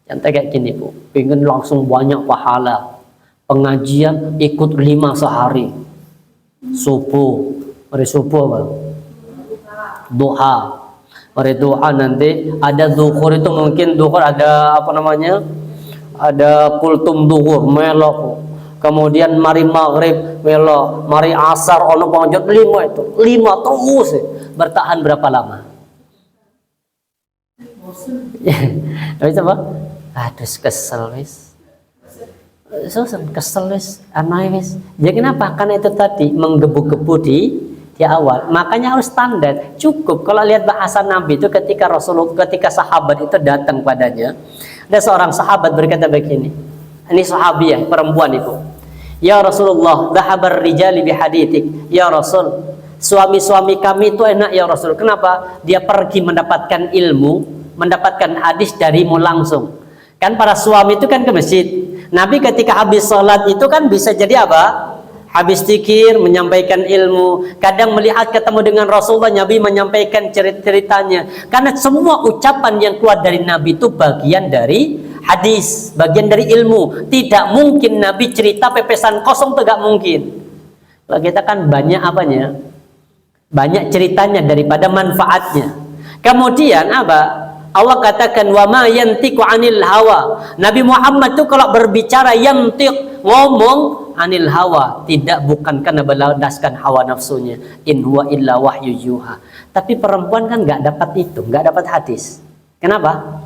Contoh kayak gini Bu, pengen langsung banyak pahala, pengajian ikut 5 sehari, subuh, hari subuh apa? Duha, hari duha nanti ada zuhur, itu mungkin zuhur ada apa namanya, ada kultum zuhur melok, kemudian mari maghrib melok, mari asar ono pengajian 5 itu 5 terus bertahan berapa lama? Habis apa? Aduh kesel wis. Kesel wis, aneh wis. Ya kenapa? Karena itu tadi menggebu-gebu di awal. Makanya harus standar. Cukup kalau lihat bahasa Nabi itu ketika ketika sahabat itu datang padanya, ada seorang sahabat berkata begini. Ini sahabiah, perempuan itu. Ya Rasulullah, dhahabar rijali bihadithik. Ya Rasul, suami-suami kami itu enak ya Rasul. Kenapa? Dia pergi mendapatkan ilmu, mendapatkan hadis darimu langsung. Kan para suami itu kan ke masjid. Nabi ketika habis sholat itu kan bisa jadi apa? Habis zikir, menyampaikan ilmu. Kadang melihat ketemu dengan Rasulullah, Nabi menyampaikan ceritanya. Karena semua ucapan yang keluar dari Nabi itu bagian dari hadis, bagian dari ilmu. Tidak mungkin Nabi cerita pepesan kosong, tidak mungkin. Kalau kita kan banyak apanya? Banyak ceritanya daripada manfaatnya. Kemudian apa? Allah katakan wa ma yantiqu anil hawa. Nabi Muhammad itu kalau berbicara yantiq, ngomong anil hawa, tidak bukan karena berdasarkan hawa nafsunya. In huwa illa wahyu yuha. Tapi perempuan kan nggak dapat itu, nggak dapat hadis. Kenapa?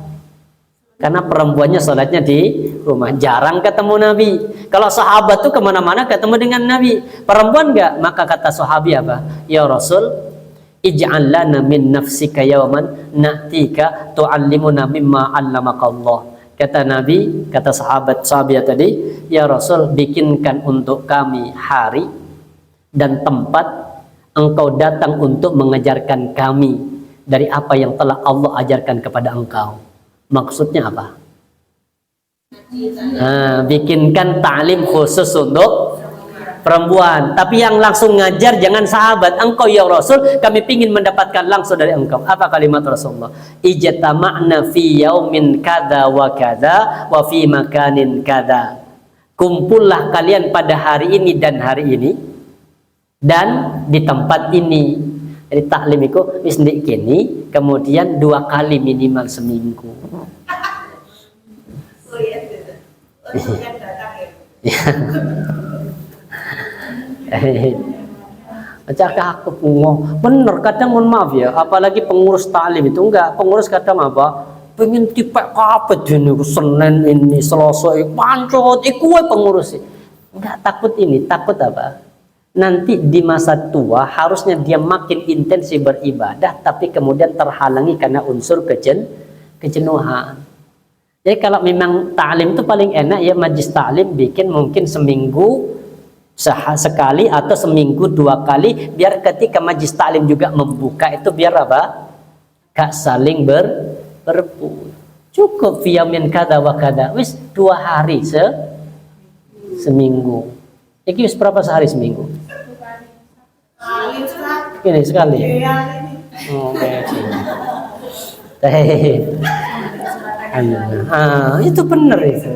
Karena perempuannya sholatnya di rumah, jarang ketemu Nabi. Kalau sahabat tuh kemana-mana ketemu dengan Nabi. Perempuan nggak, maka kata sahabi apa? Ya Rasul, ij'al lana min nafsika yawman na'tika tu'allimuna mimma 'allamaka Allah. Kata Nabi, kata sahabat tadi, ya Rasul, bikinkan untuk kami hari dan tempat engkau datang untuk mengajarkan kami dari apa yang telah Allah ajarkan kepada engkau. Maksudnya apa? Bikinkan ta'lim khusus untuk perempuan, tapi yang langsung ngajar jangan sahabat. Engkau ya Rasul, kami ingin mendapatkan langsung dari engkau. Apa kalimat Rasulullah? Ijtama'na fi yaumin kada wa kada wa fi makanin kada. Kumpullah kalian pada hari ini dan hari ini dan di tempat ini. Jadi taklim itu wis ndik kene, kemudian 2 kali minimal seminggu. Cakap aku bener, kadang mohon maaf ya, apalagi pengurus taklim itu enggak, pengurus kadang apa, pengen tipek kapet ini Senin ini Selasa pancot iku pengurus enggak, takut ini, takut apa, nanti di masa tua harusnya dia makin intensif beribadah tapi kemudian terhalangi karena unsur kejenuhan. Jadi kalau memang taklim itu paling enak ya majlis taklim bikin mungkin seminggu sekali atau seminggu 2 kali, biar ketika majlis taklim juga membuka itu biar apa? Gak saling berpu. Cukup fiyamin kada wa kada. Wis 2 hari seminggu. Iki wis berapa sehari seminggu? 2 kali. Ini sekali. Oke. Itu benar itu.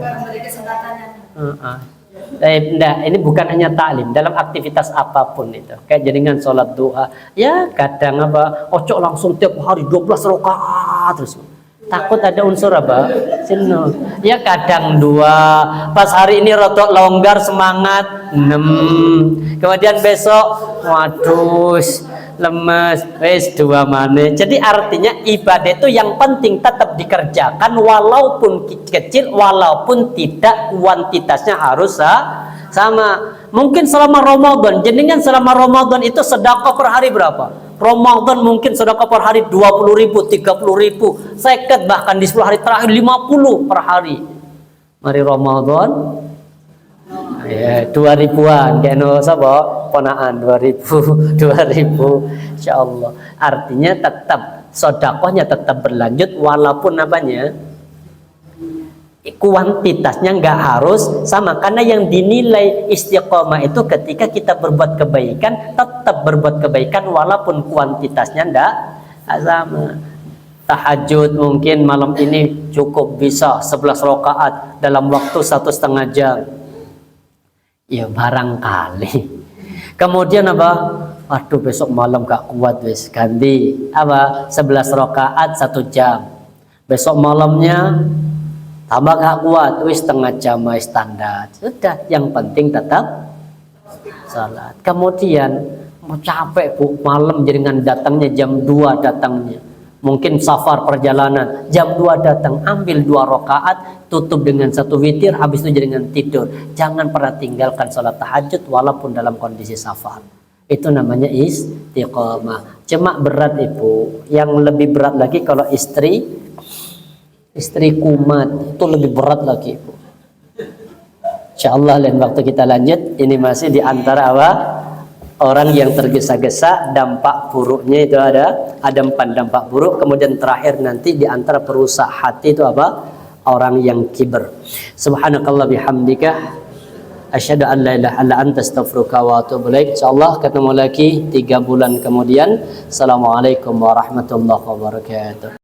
Enggak, ini bukan hanya taklim, dalam aktivitas apapun itu. Kayak jaringan sholat doa, ya kadang apa, ocok langsung tiap hari 12 rakaat terus. Takut ada unsur apa? Sinu. Ya kadang 2, pas hari ini rotok longgar semangat 6. Kemudian besok waduh lemes wes 2 mana. Jadi artinya ibadah itu yang penting tetap dikerjakan walaupun kecil, walaupun tidak kuantitasnya harus sama. Mungkin selama Ramadan, jenengan selama Ramadan itu sedekah per hari berapa? Ramadan mungkin sedekah per hari 20.000, 30.000, 50, bahkan di 10 hari terakhir 50 per hari. Mari Ramadan ya 2000-an kayak no sapa ponaan 2000 insyaallah. Artinya tetap sedekahnya tetap berlanjut walaupun apanya kuantitasnya nggak harus sama, karena yang dinilai istiqomah itu ketika kita berbuat kebaikan tetap berbuat kebaikan walaupun kuantitasnya nggak sama. Tahajud mungkin malam ini cukup bisa 11 rakaat dalam waktu 1,5 jam. Ya barangkali. Kemudian apa? Waduh besok malam gak kuat wis ganti apa? 11 rakaat 1 jam. Besok malamnya tambah gak kuat wis setengah jam standar. Sudah, yang penting tetap salat. Kemudian mau capek Bu, malam jaringan datangnya jam 2 datangnya. Mungkin safar perjalanan jam 2 datang, ambil 2 rakaat, tutup dengan 1 witir, habis itu jaringan tidur. Jangan pernah tinggalkan sholat tahajud walaupun dalam kondisi safar. Itu namanya istiqomah. Cuma berat Ibu. Yang lebih berat lagi kalau istri kumat, itu lebih berat lagi Ibu. Insyaallah lain waktu kita lanjut. Ini masih di antara apa? Orang yang tergesa-gesa, dampak buruknya itu ada 4 dampak buruk. Kemudian terakhir nanti di antara perusak hati itu apa? Orang yang kiber. Subhanakallah bihamdika asyhadu an la ilaha illa anta astaghfiruka wa atubu ilaik. Insyaallah ketemu lagi 3 bulan kemudian. Assalamualaikum warahmatullahi wabarakatuh.